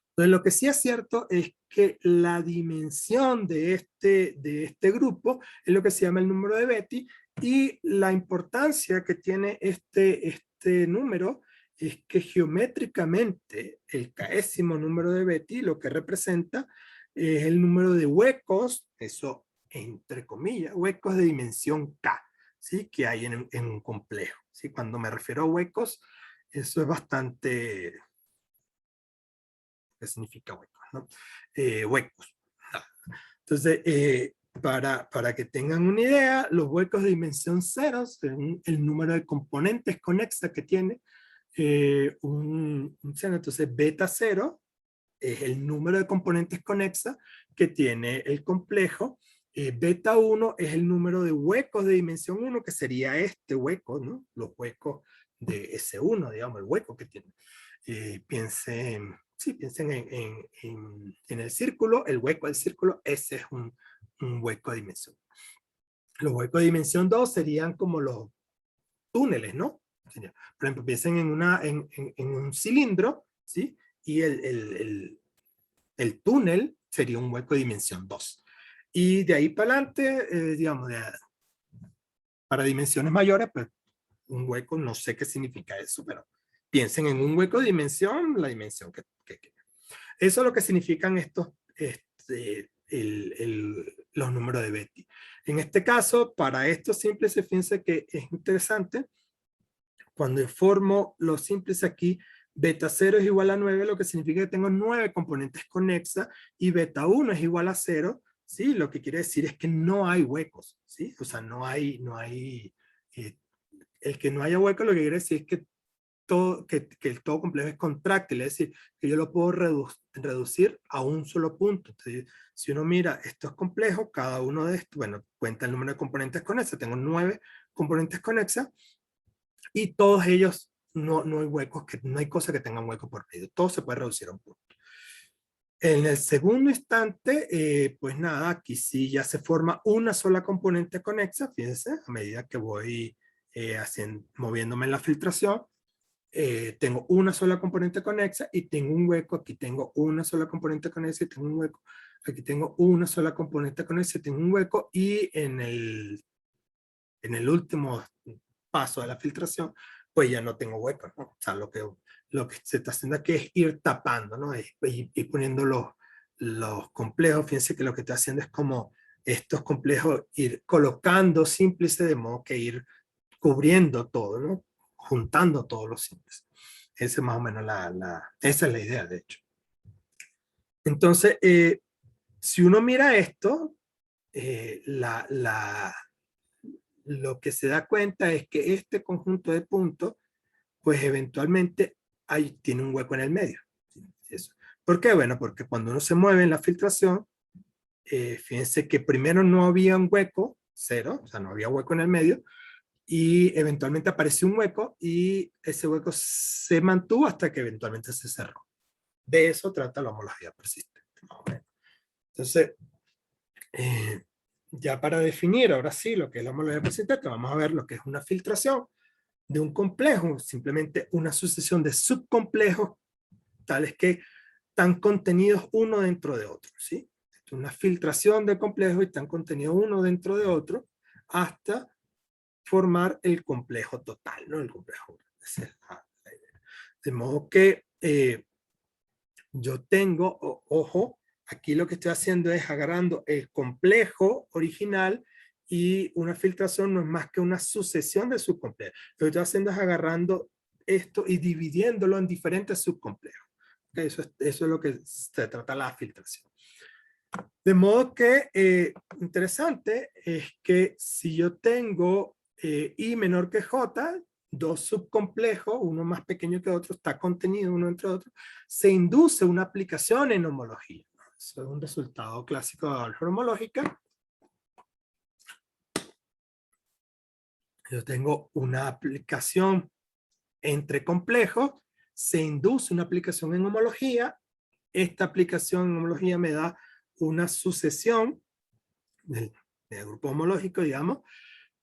Entonces, lo que sí es cierto es que la dimensión de este grupo es lo que se llama el número de Betti, y la importancia que tiene este número es que geométricamente el késimo número de Betti lo que representa es el número de huecos, eso entre comillas, huecos de dimensión k, ¿sí? Que hay en un complejo, ¿sí? Cuando me refiero a huecos, eso es bastante... ¿Qué significa huecos, no? Huecos. Entonces, para que tengan una idea, los huecos de dimensión 0 son el número de componentes conexas que tiene un seno. Entonces, beta 0 es el número de componentes conexas que tiene el complejo. Beta 1 es el número de huecos de dimensión 1, que sería este hueco, ¿no? Los huecos de S1, digamos, el hueco que tiene. Piensen en el círculo, el hueco del círculo, ese es un hueco de dimensión. Los huecos de dimensión 2 serían como los túneles, ¿no? Por ejemplo, piensen en un cilindro, ¿sí? Y el túnel sería un hueco de dimensión 2. Y de ahí para adelante, digamos, para dimensiones mayores, pues un hueco, no sé qué significa eso, pero piensen en un hueco de dimensión, la dimensión que eso es lo que significan los números de Betti. En este caso, para estos simples, fíjense que es interesante. Cuando formo los simples aquí, beta 0 es igual a 9, lo que significa que tengo 9 componentes conexas, y beta 1 es igual a 0, ¿sí? Lo que quiere decir es que no hay huecos, ¿sí? O sea, no hay el que no haya huecos, lo que quiere decir es que el todo complejo es contráctil, es decir, que yo lo puedo reducir a un solo punto. Entonces, si uno mira estos complejos, cada uno de estos, bueno, cuenta el número de componentes conexas, tengo 9 componentes conexas, y todos ellos no hay huecos, no hay cosa que tengan hueco por medio, todo se puede reducir a un punto. En el segundo instante, pues nada, aquí sí ya se forma una sola componente conexa, fíjense, a medida que voy moviéndome en la filtración, tengo una sola componente conexa y tengo un hueco, aquí tengo una sola componente conexa y tengo un hueco, aquí tengo una sola componente conexa y tengo un hueco, y en el último paso de la filtración, pues ya no tengo huecos, ¿no? O sea, lo que se está haciendo aquí es ir tapando, ¿no? Y poniendo los complejos. Fíjense que lo que está haciendo es como estos complejos ir colocando simples de modo que ir cubriendo todo, ¿no? Juntando todos los simples. Esa es más o menos esa es la idea, de hecho. Entonces, si uno mira esto, lo que se da cuenta es que este conjunto de puntos, pues eventualmente tiene un hueco en el medio. Eso. ¿Por qué? Bueno, porque cuando uno se mueve en la filtración, fíjense que primero no había un hueco, 0, o sea, no había hueco en el medio, y eventualmente apareció un hueco, y ese hueco se mantuvo hasta que eventualmente se cerró. De eso trata la homología persistente. Entonces, ya para definir ahora sí lo que es la homología persistente, vamos a ver lo que es una filtración de un complejo, simplemente una sucesión de subcomplejos tales que están contenidos uno dentro de otro, ¿sí? Una filtración de complejos y están contenidos uno dentro de otro hasta formar el complejo total, ¿no? El complejo. Esa es la idea. De modo que yo tengo, ojo, aquí lo que estoy haciendo es agarrando el complejo original y una filtración no es más que una sucesión de subcomplejos. Lo que estoy haciendo es agarrando esto y dividiéndolo en diferentes subcomplejos. ¿Okay? Eso es lo que se trata la filtración. De modo que interesante es que si yo tengo I menor que J, dos subcomplejos, uno más pequeño que otro, está contenido uno entre otros, se induce una aplicación en homología. Eso es un resultado clásico de álgebra homológica. Yo tengo una aplicación entre complejos, se induce una aplicación en homología. Esta aplicación en homología me da una sucesión del grupo homológico, digamos,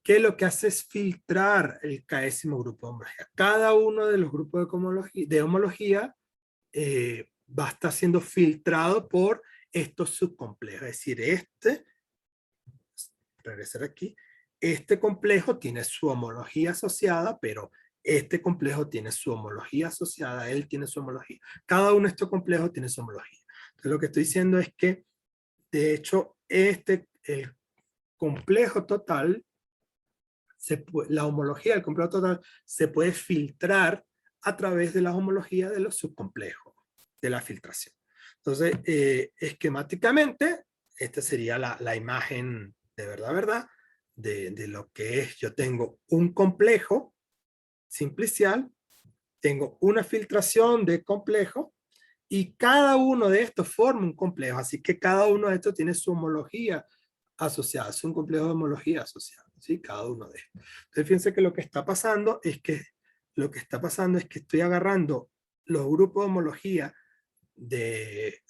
que lo que hace es filtrar el késimo grupo de homología. Cada uno de los grupos de homología va a estar siendo filtrado por estos subcomplejos. Es decir, regresar aquí, este complejo tiene su homología asociada, pero este complejo tiene su homología asociada, él tiene su homología. Cada uno de estos complejos tiene su homología. Entonces lo que estoy diciendo es que, de hecho, el complejo total, la homología del complejo total se puede filtrar a través de la homología de los subcomplejos, de la filtración. Entonces, esquemáticamente, esta sería la imagen de verdad, de lo que es. Yo tengo un complejo simplicial, tengo una filtración de complejo, y cada uno de estos forma un complejo, así que cada uno de estos tiene su homología asociada, es un complejo de homología asociada, ¿sí? Cada uno de estos. Entonces fíjense que lo que está pasando es que estoy agarrando los grupos de homología del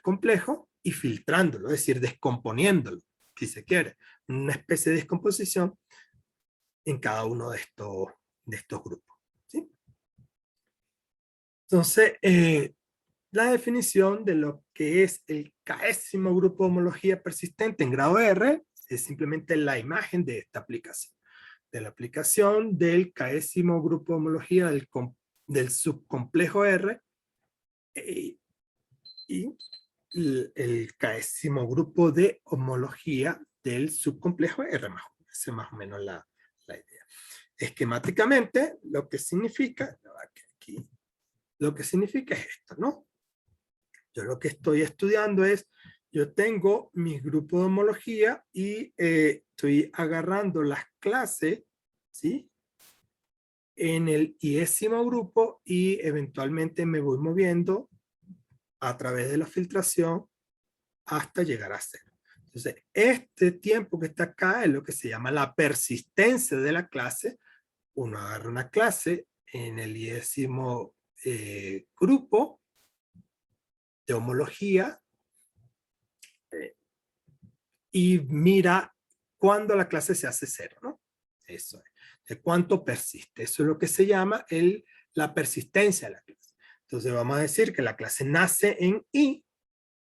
complejo y filtrándolo, es decir, descomponiéndolo, si se quiere, una especie de descomposición en cada uno de estos grupos, ¿sí? Entonces, la definición de lo que es el késimo grupo de homología persistente en grado R es simplemente la imagen de esta aplicación. De la aplicación del késimo grupo de homología del subcomplejo R y el késimo grupo de homología del subcomplejo R+1. Esa es más o menos la idea. Esquemáticamente, lo que significa es esto, ¿no? Yo lo que estoy estudiando es, yo tengo mi grupo de homología y estoy agarrando las clases, ¿sí? En el iésimo grupo y eventualmente me voy moviendo a través de la filtración hasta llegar a cero. Entonces, este tiempo que está acá es lo que se llama la persistencia de la clase. Uno agarra una clase en el iésimo grupo de homología y mira cuándo la clase se hace cero, ¿no? Eso es. De cuánto persiste. Eso es lo que se llama la persistencia de la clase. Entonces vamos a decir que la clase nace en I,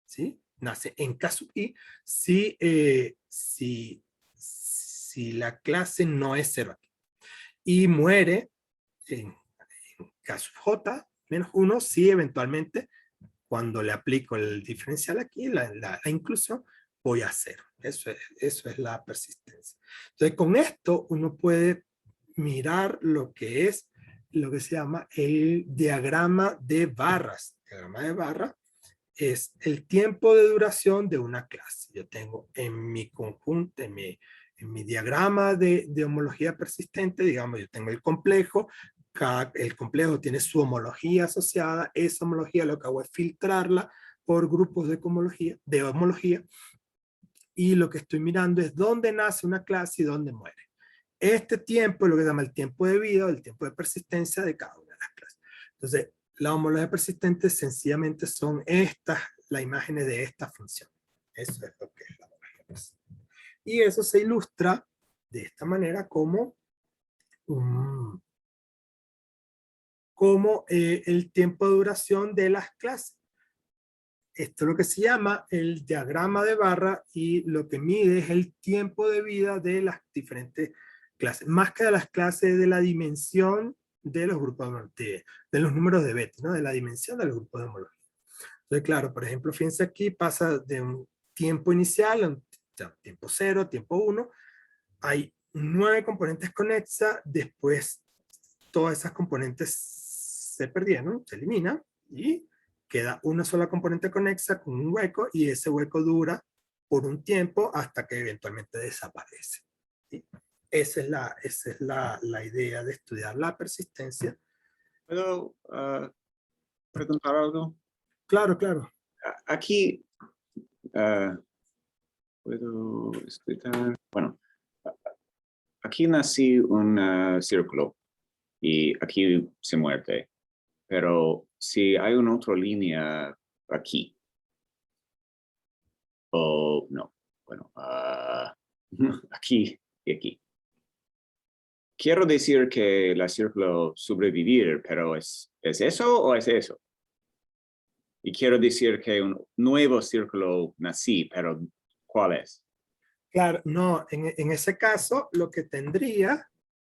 ¿sí? Nace en K sub I si la clase no es cero aquí. Y muere en K sub J menos 1 si eventualmente cuando le aplico el diferencial aquí, la inclusión, voy a cero. Eso es la persistencia. Entonces, con esto uno puede mirar lo que se llama el diagrama de barras. El diagrama de barras es el tiempo de duración de una clase. Yo tengo en mi conjunto, en mi diagrama de homología persistente, digamos, yo tengo el complejo. El complejo tiene su homología asociada. Esa homología lo que hago es filtrarla por grupos de homología, y lo que estoy mirando es dónde nace una clase y dónde muere. Este tiempo es lo que se llama el tiempo de vida o el tiempo de persistencia de cada una de las clases. Entonces, la homología persistente sencillamente son las imágenes de esta función. Eso es lo que es la homología persistente. Y eso se ilustra de esta manera como el tiempo de duración de las clases. esto es lo que se llama el diagrama de barra y lo que mide es el tiempo de vida de las diferentes clases, más que de las clases, de la dimensión de los grupos de los números de Bethe, ¿no? De la dimensión de los grupos de homología. Entonces, claro, por ejemplo, fíjense aquí, pasa de un tiempo inicial a un tiempo 0, tiempo 1, hay 9 componentes conexas, después todas esas componentes se perdieron, se eliminan, y queda una sola componente conexa con un hueco, y ese hueco dura por un tiempo hasta que eventualmente desaparece. ¿Sí? Esa es la idea de estudiar la persistencia. ¿Puedo preguntar algo? Claro, claro. Aquí puedo explicar. Bueno, aquí nací un círculo y aquí se muere. Pero si hay una otra línea aquí, o no, bueno, aquí y aquí. Quiero decir que el círculo sobrevivir, pero ¿es eso o es eso? Y quiero decir que un nuevo círculo nací, pero ¿cuál es? Claro, no, en ese caso lo que tendría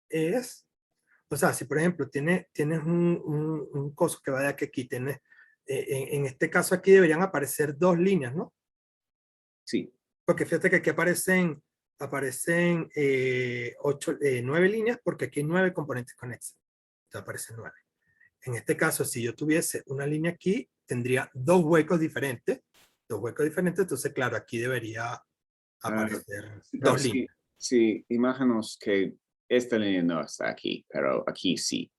es, o sea, si por ejemplo tienes un coso que vaya que aquí, tienes, en este caso aquí deberían aparecer 2 líneas, ¿no? Sí. Porque fíjate que aquí aparecen 9 líneas porque aquí hay 9 componentes conexos. Entonces aparecen 9. En este caso, si yo tuviese una línea aquí, tendría 2 huecos diferentes. 2 huecos diferentes, entonces claro, aquí debería aparecer 2 líneas. Sí, imaginemos que esta línea no está aquí, pero aquí sí.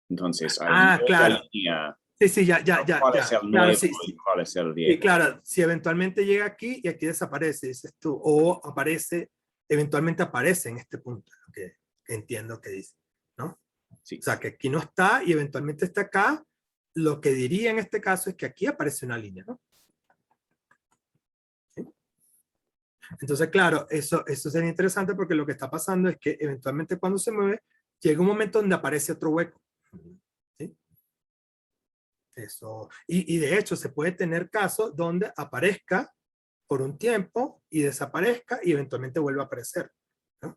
Entonces hay Claro. línea. Sí, ya. ¿Cuál es el Claro, nuevo y cuál es el viejo? Y claro, si eventualmente llega aquí y aquí desaparece, dices tú, o aparece, eventualmente aparece en este punto, lo que entiendo que dice, ¿no? Sí. O sea, que aquí no está y eventualmente está acá, lo que diría en este caso es que aquí aparece una línea, ¿no? ¿Sí? Entonces, claro, eso sería interesante porque lo que está pasando es que eventualmente cuando se mueve, llega un momento donde aparece otro hueco. ¿Sí? Eso. Y de hecho se puede tener casos donde aparezca por un tiempo y desaparezca y eventualmente vuelva a aparecer, ¿no?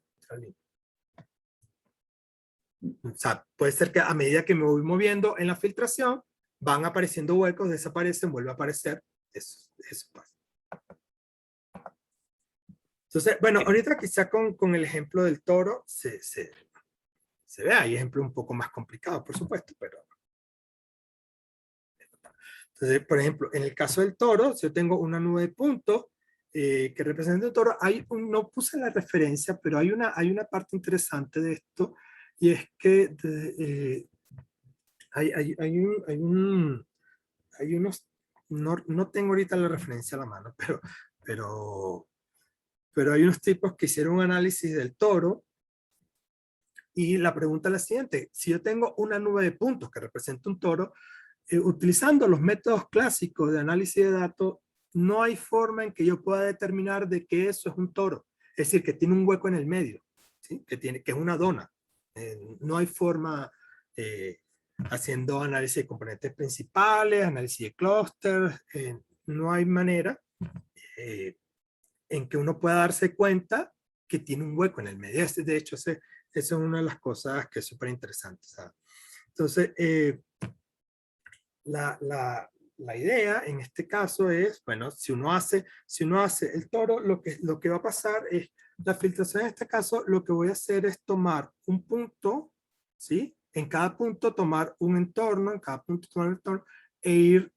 O sea, puede ser que a medida que me voy moviendo en la filtración, van apareciendo huecos, desaparecen, vuelve a aparecer. Eso pasa. Entonces, bueno, ahorita quizá con el ejemplo del toro se ve, hay ejemplos un poco más complicados, por supuesto, pero... Entonces, por ejemplo, en el caso del toro, si yo tengo una nube de puntos que representa el toro, no puse la referencia, pero hay una parte interesante de esto, y es que hay unos, no tengo ahorita la referencia a la mano, pero hay unos tipos que hicieron un análisis del toro, y la pregunta es la siguiente: si yo tengo una nube de puntos que representa un toro, utilizando los métodos clásicos de análisis de datos, no hay forma en que yo pueda determinar de que eso es un toro. Es decir, que tiene un hueco en el medio, ¿sí? que es una dona. No hay forma, haciendo análisis de componentes principales, análisis de clústeres, no hay manera en que uno pueda darse cuenta que tiene un hueco en el medio. De hecho, esa es una de las cosas que es súper interesante. ¿Sabes? Entonces, la idea en este caso es, bueno, si uno hace el toro, lo que va a pasar es, la filtración en este caso, lo que voy a hacer es tomar un punto, ¿sí? En cada punto tomar un entorno, en cada punto tomar un entorno, e ir,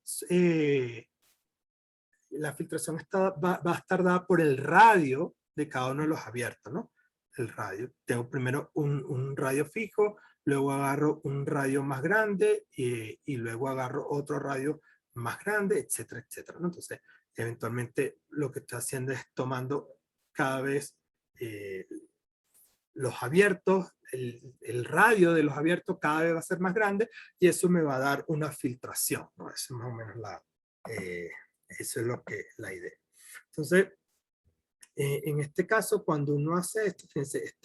la filtración va a estar dada por el radio de cada uno de los abiertos, ¿no? El radio. Tengo primero un radio fijo, luego agarro un radio más grande y luego agarro otro radio más grande, etcétera, etcétera, ¿no? Entonces, eventualmente lo que estoy haciendo es tomando cada vez los abiertos, el radio de los abiertos cada vez va a ser más grande, y eso me va a dar una filtración, ¿no? Eso es más o menos eso es la idea. Entonces, en este caso, cuando uno hace esto, fíjense,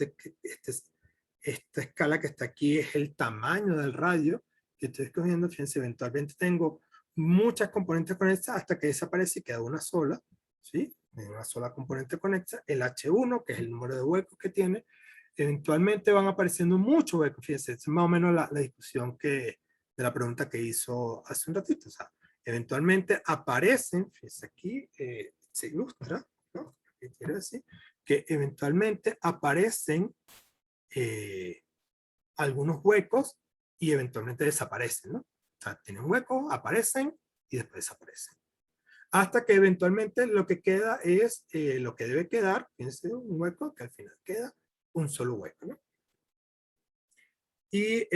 esta escala que está aquí es el tamaño del radio que estoy escogiendo. Fíjense, eventualmente tengo muchas componentes conexas hasta que desaparece y queda una sola, ¿sí? Una sola componente conexa, el H1, que es el número de huecos que tiene. Eventualmente van apareciendo muchos huecos, fíjense, es más o menos la discusión de la pregunta que hizo hace un ratito, o sea, eventualmente aparecen, fíjense aquí, se ilustra, ¿no? ¿Qué quiere decir? Que eventualmente aparecen algunos huecos y eventualmente desaparecen, ¿no? O sea, tienen huecos, aparecen y después desaparecen. Hasta que eventualmente lo que queda es lo que debe quedar, fíjense, un hueco que al final queda un solo hueco, ¿no? Y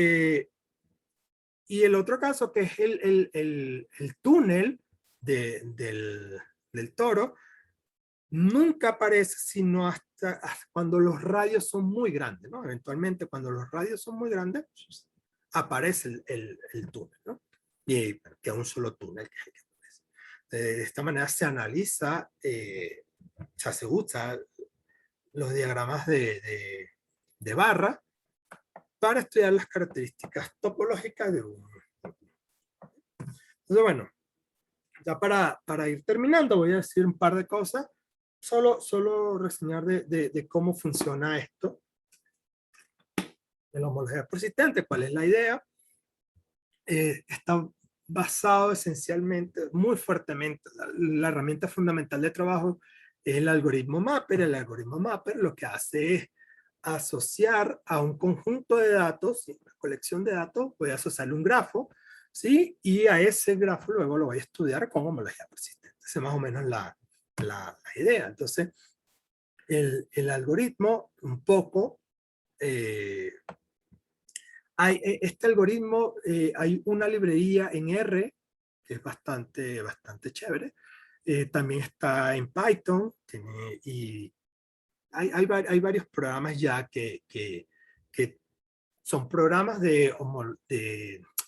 el otro caso, que es el túnel del toro, nunca aparece sino hasta cuando los radios son muy grandes, ¿no? Eventualmente, cuando los radios son muy grandes, aparece el túnel, ¿no? Y queda un solo túnel que es el que aparece. De esta manera se analiza, o sea, se usa los diagramas de barra para estudiar las características topológicas de un. Entonces, bueno, ya para ir terminando, voy a decir un par de cosas. Solo reseñar de cómo funciona esto de la homología persistente, cuál es la idea. Está basado esencialmente, muy fuertemente, la herramienta fundamental de trabajo es el algoritmo Mapper. El algoritmo Mapper lo que hace es asociar a un conjunto de datos, una colección de datos, voy a asociarle un grafo, ¿sí? Y a ese grafo luego lo voy a estudiar con homología persistente. Esa es más o menos la idea. Entonces, el algoritmo un poco, este algoritmo, hay una librería en R que es bastante chévere. También está en Python, y hay varios programas ya que son programas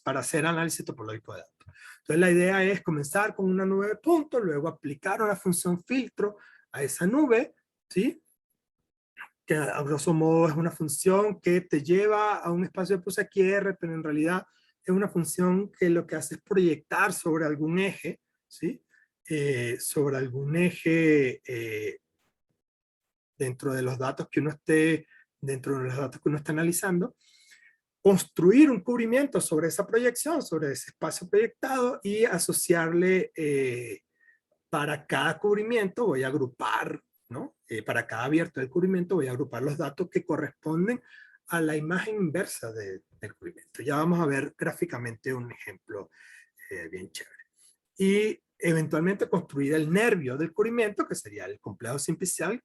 para hacer análisis topológico de datos. Entonces la idea es comenzar con una nube de puntos, luego aplicar una función filtro a esa nube, ¿sí? Que a grosso modo es una función que te lleva a un espacio de puse aquí R, pero en realidad es una función que lo que hace es proyectar sobre algún eje, ¿sí? Sobre algún eje dentro de los datos que uno esté analizando, construir un cubrimiento sobre esa proyección, sobre ese espacio proyectado, y asociarle para cada cubrimiento voy a agrupar, ¿no? Para cada abierto del cubrimiento voy a agrupar los datos que corresponden a la imagen inversa del cubrimiento. Ya vamos a ver gráficamente un ejemplo bien chévere. Y eventualmente construir el nervio del cubrimiento, que sería el complejo simplicial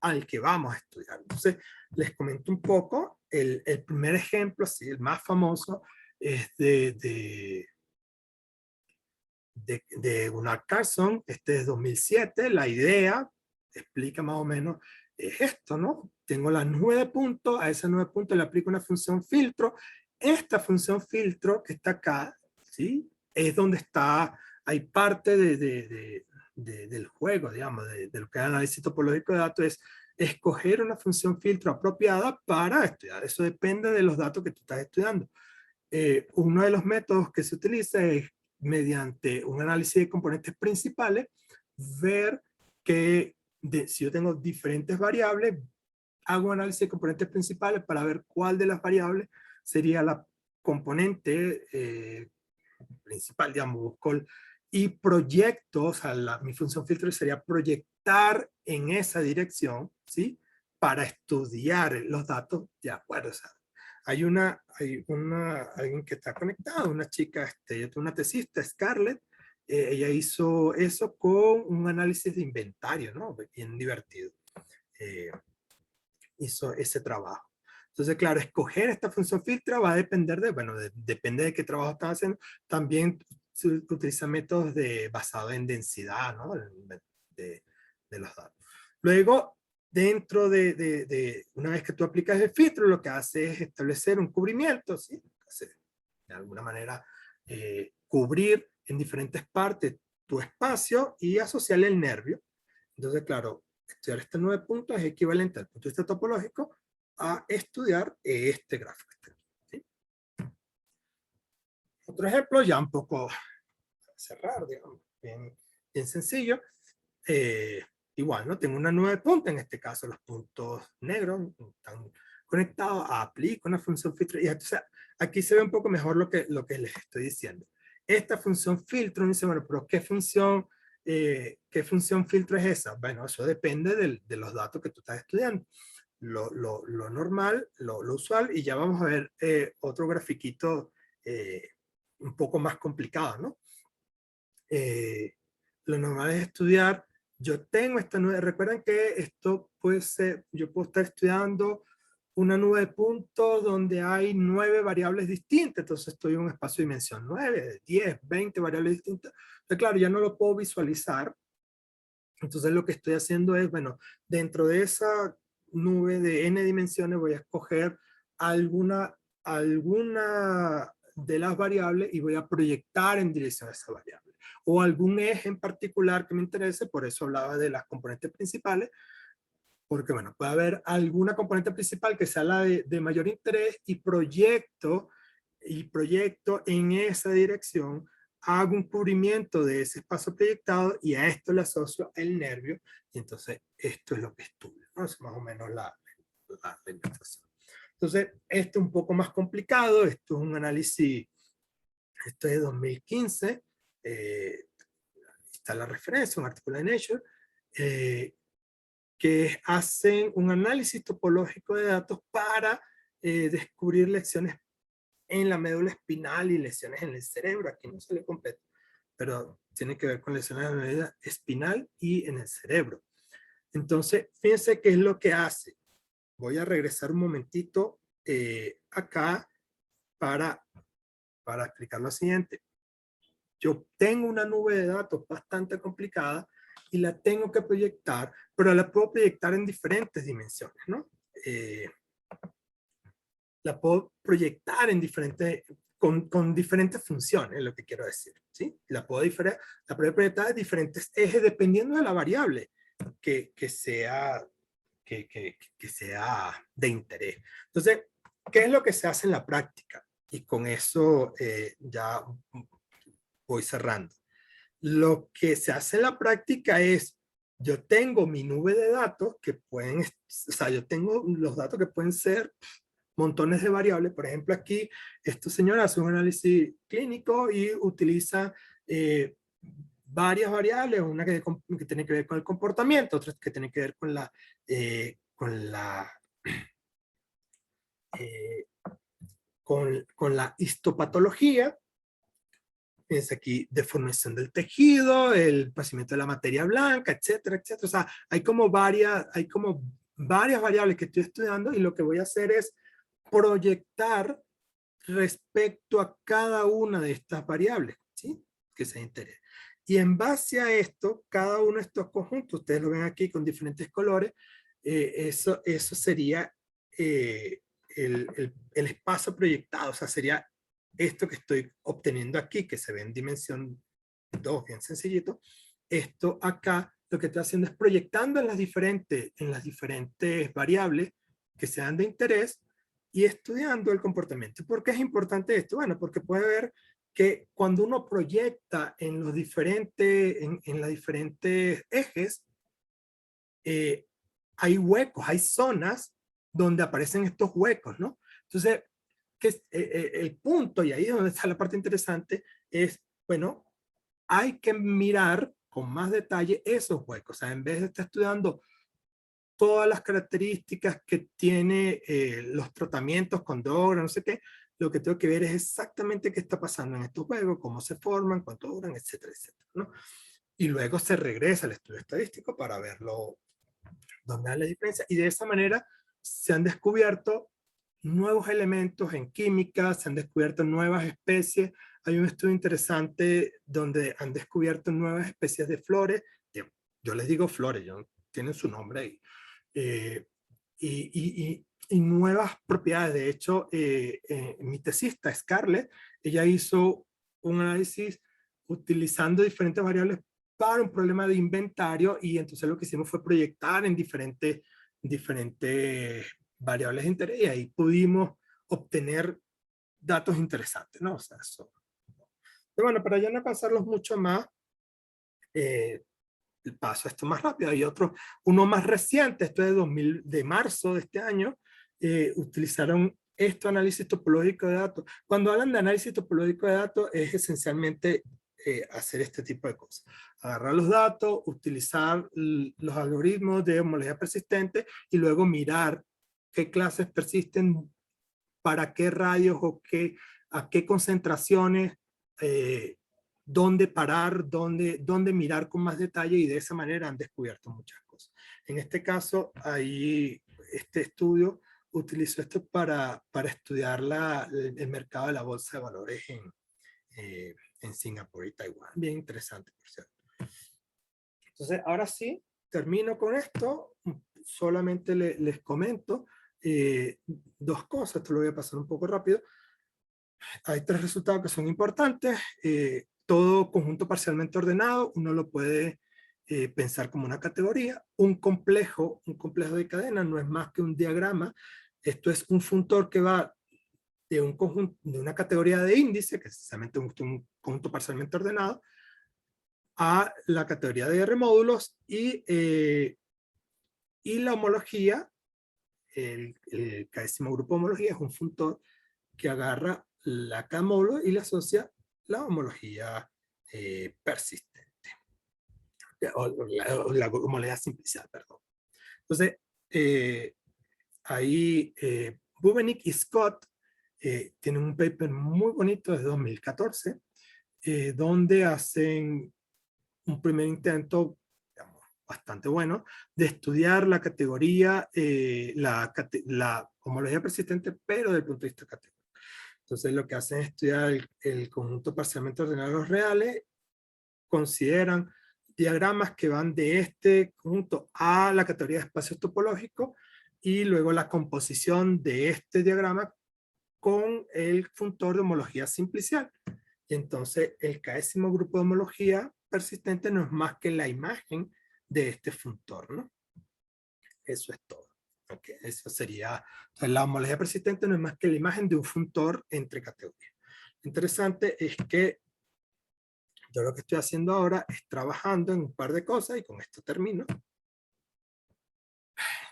al que vamos a estudiar. Entonces, les comento un poco. El primer ejemplo, sí, el más famoso, es de Gunnar Carlson. Este es 2007. La idea explica más o menos es esto, ¿no? Tengo la nube de puntos, a esa nube de puntos le aplico una función filtro. Esta función filtro que está acá, ¿sí? Es donde está, hay parte del juego, digamos, de lo que es análisis topológico de datos, es escoger una función filtro apropiada para estudiar. Eso depende de los datos que tú estás estudiando. Uno de los métodos que se utiliza es mediante un análisis de componentes principales, ver que si yo tengo diferentes variables, hago un análisis de componentes principales para ver cuál de las variables sería la componente principal, digamos, busco y proyecto, o sea, mi función filtro sería proyectar en esa dirección, ¿sí? Para estudiar los datos de acuerdo. O sea, hay alguien que está conectado, una chica, una tesista, Scarlett, ella hizo eso con un análisis de inventario, ¿no? Bien divertido. Hizo ese trabajo. Entonces, claro, escoger esta función filtro va a depender depende de qué trabajo estás haciendo. También se utiliza métodos basados en densidad, ¿no? de los datos. Luego, dentro una vez que tú aplicas el filtro, lo que hace es establecer un cubrimiento, ¿sí? De alguna manera, cubrir en diferentes partes tu espacio y asociarle el nervio. Entonces, claro, estudiar este 9 puntos es equivalente al punto de vista topológico a estudiar este gráfico. ¿Sí? Otro ejemplo, ya un poco cerrar, digamos, bien, bien sencillo. Igual, ¿no? Tengo una nube de puntos, en este caso los puntos negros están conectados a aplico una función filtro. Y entonces aquí se ve un poco mejor lo que les estoy diciendo. Esta función filtro, dice, bueno, pero ¿qué función filtro es esa? Bueno, eso depende de los datos que tú estás estudiando. Lo normal, lo usual, y ya vamos a ver otro grafiquito un poco más complicado, ¿no? Lo normal es estudiar, yo tengo esta nube, recuerden que esto puede ser, yo puedo estar estudiando una nube de puntos donde hay 9 variables distintas, entonces estoy en un espacio de dimensión 9, 10, 20 variables distintas. Entonces, claro, ya no lo puedo visualizar. Entonces lo que estoy haciendo es, bueno, dentro de esa nube de n dimensiones voy a escoger alguna de las variables y voy a proyectar en dirección a esa variable. O algún eje en particular que me interese, por eso hablaba de las componentes principales, porque bueno, puede haber alguna componente principal que sea la de mayor interés y proyecto en esa dirección, hago un cubrimiento de ese espacio proyectado y a esto le asocio el nervio, y entonces esto es lo que estudio, ¿no? Es más o menos la implementación. Entonces, esto es un poco más complicado, esto es un análisis, esto es de 2015, está la referencia, un artículo de Nature, que hacen un análisis topológico de datos para descubrir lesiones en la médula espinal y lesiones en el cerebro. Aquí no sale completo, pero tiene que ver con lesiones en la médula espinal y en el cerebro. Entonces, fíjense qué es lo que hace. Voy a regresar un momentito acá para explicar lo siguiente. Yo tengo una nube de datos bastante complicada y la tengo que proyectar, pero la puedo proyectar en diferentes dimensiones, ¿no? La puedo proyectar en con diferentes funciones, es lo que quiero decir, ¿sí? La puedo proyectar en diferentes ejes dependiendo de la variable que sea de interés. Entonces, ¿qué es lo que se hace en la práctica? Y con eso ya voy cerrando. Lo que se hace en la práctica es, yo tengo mi nube de datos que pueden, o sea, yo tengo los datos que pueden ser montones de variables. Por ejemplo, aquí, esta señora hace un análisis clínico y utiliza varias variables, una que tiene que ver con el comportamiento, otra que tiene que ver con la histopatología. Fíjense aquí, deformación del tejido, el pasamiento de la materia blanca, etcétera, etcétera. O sea, hay como varias variables que estoy estudiando y lo que voy a hacer es proyectar respecto a cada una de estas variables, ¿sí? Que se interese. Y en base a esto, cada uno de estos conjuntos, ustedes lo ven aquí con diferentes colores, eso sería el espacio proyectado, o sea, sería esto que estoy obteniendo aquí, que se ve en dimensión 2, bien sencillito. Esto acá, lo que estoy haciendo es proyectando en las diferentes variables que sean de interés y estudiando el comportamiento. ¿Por qué es importante esto? Bueno, porque puede ver que cuando uno proyecta en los diferentes ejes, hay huecos, hay zonas donde aparecen estos huecos, ¿no? Entonces, el punto, y ahí es donde está la parte interesante, es, bueno, hay que mirar con más detalle esos huecos. O sea, en vez de estar estudiando todas las características que tiene los tratamientos con droga, no sé qué, lo que tengo que ver es exactamente qué está pasando en estos huecos, cómo se forman, cuánto duran, etcétera, etcétera, ¿no? Y luego se regresa al estudio estadístico para verlo, dónde hay la diferencia. Y de esa manera se han descubierto nuevos elementos en química, se han descubierto nuevas especies. Hay un estudio interesante donde han descubierto nuevas especies de flores. Yo les digo flores, tienen su nombre ahí. Y nuevas propiedades. De hecho, mi tesista, Scarlett, ella hizo un análisis utilizando diferentes variables para un problema de inventario, y entonces lo que hicimos fue proyectar en diferentes variables de interés, y ahí pudimos obtener datos interesantes, ¿no? O sea, eso. Pero bueno, para ya no cansarlos mucho más, paso esto más rápido. Hay otro, uno más reciente, esto de marzo de este año, utilizaron esto, análisis topológico de datos. Cuando hablan de análisis topológico de datos, es esencialmente hacer este tipo de cosas. Agarrar los datos, utilizar los algoritmos de homología persistente y luego mirar qué clases persisten, para qué radios o a qué concentraciones, dónde parar, dónde mirar con más detalle, y de esa manera han descubierto muchas cosas. En este caso, ahí este estudio utilizó esto para estudiar el mercado de la bolsa de valores en Singapur y Taiwán. Bien interesante, por cierto. Entonces, ahora sí, termino con esto. Solamente les comento dos cosas. Esto lo voy a pasar un poco rápido. Hay tres resultados que son importantes. Todo conjunto parcialmente ordenado, uno lo puede pensar como una categoría. Un complejo de cadena no es más que un diagrama. Esto es un funtor que va de un conjunto, de una categoría de índice, que es precisamente un conjunto parcialmente ordenado, a la categoría de R-módulos, y la homología, el k'ésimo grupo de homología, es un funtor que agarra la K-módulo y le asocia la homología persistente, o la homología simplicial, perdón. Entonces, ahí Bubenik y Scott tienen un paper muy bonito de 2014, donde hacen un primer intento, digamos, bastante bueno, de estudiar la categoría, la homología persistente, pero desde el punto de vista categórico. Entonces lo que hacen es estudiar el conjunto parcialmente ordenado de los reales, consideran diagramas que van de este conjunto a la categoría de espacios topológicos, y luego la composición de este diagrama con el funtor de homología simplicial. Y entonces el k'ésimo grupo de homología persistente no es más que la imagen de este funtor, ¿no? Eso es todo. Okay, eso sería, entonces la homología persistente no es más que la imagen de un funtor entre categorías. Interesante es que yo lo que estoy haciendo ahora es trabajando en un par de cosas, y con esto termino.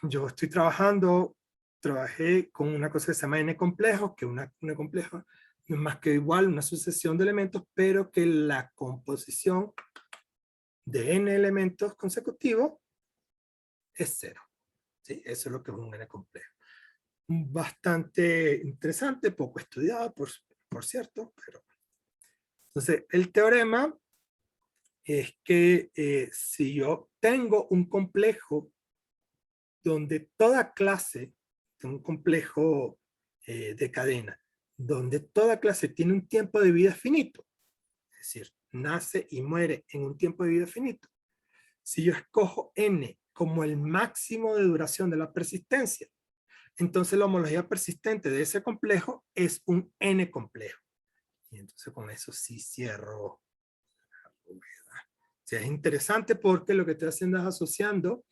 Yo estoy trabajé con una cosa que se llama n complejos, que una complejo no es más que igual una sucesión de elementos, pero que la composición de n elementos consecutivos es cero. ¿Sí? Eso es lo que es un n complejo. Bastante interesante, poco estudiado, por cierto. Pero entonces, el teorema es que si yo tengo un complejo donde toda clase, un complejo de cadena, donde toda clase tiene un tiempo de vida finito, es decir, nace y muere en un tiempo de vida finito, si yo escojo n como el máximo de duración de la persistencia, entonces la homología persistente de ese complejo es un n complejo. Y entonces con eso sí cierro la bóveda. O sea, es interesante porque lo que estoy haciendo es asociando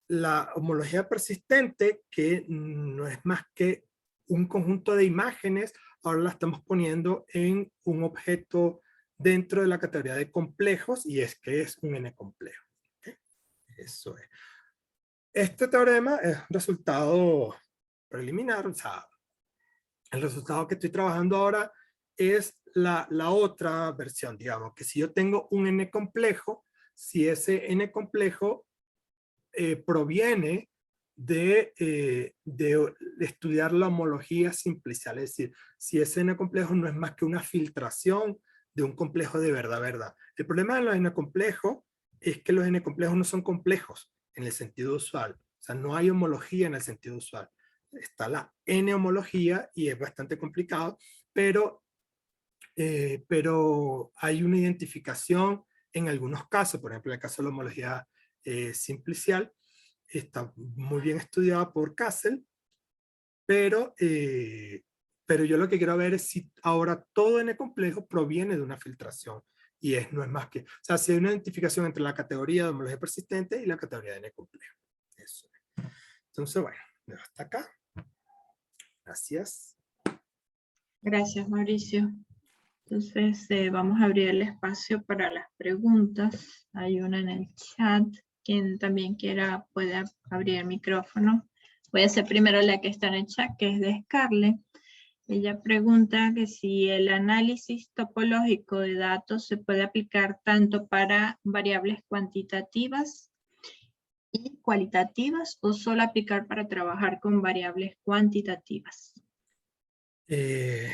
la homología persistente, que no es más que un conjunto de imágenes, ahora la estamos poniendo en un objeto dentro de la categoría de complejos, y es que es un n complejo. ¿Okay? Eso es. Este teorema es un resultado preliminar, o sea, el resultado que estoy trabajando ahora es la otra versión, digamos, que si yo tengo un n complejo, si ese n complejo proviene de estudiar la homología simplicial, es decir, si ese n complejo no es más que una filtración de un complejo de verdad. El problema de los n complejos es que los n complejos no son complejos en el sentido usual, o sea, no hay homología en el sentido usual. Está la n homología y es bastante complicado, pero hay una identificación en algunos casos. Por ejemplo, en el caso de la homología simplicial, está muy bien estudiada por Castle, pero yo lo que quiero ver es si ahora todo n complejo proviene de una filtración, y no es más que, o sea, si hay una identificación entre la categoría de homología persistente y la categoría de n complejo. Eso. Entonces, bueno, hasta acá. Gracias. Gracias, Mauricio. Entonces vamos a abrir el espacio para las preguntas. Hay una en el chat. Quien también quiera puede abrir el micrófono. Voy a hacer primero la que está en el chat, que es de Scarlett. Ella pregunta que si el análisis topológico de datos se puede aplicar tanto para variables cuantitativas y cualitativas o solo aplicar para trabajar con variables cuantitativas. Eh,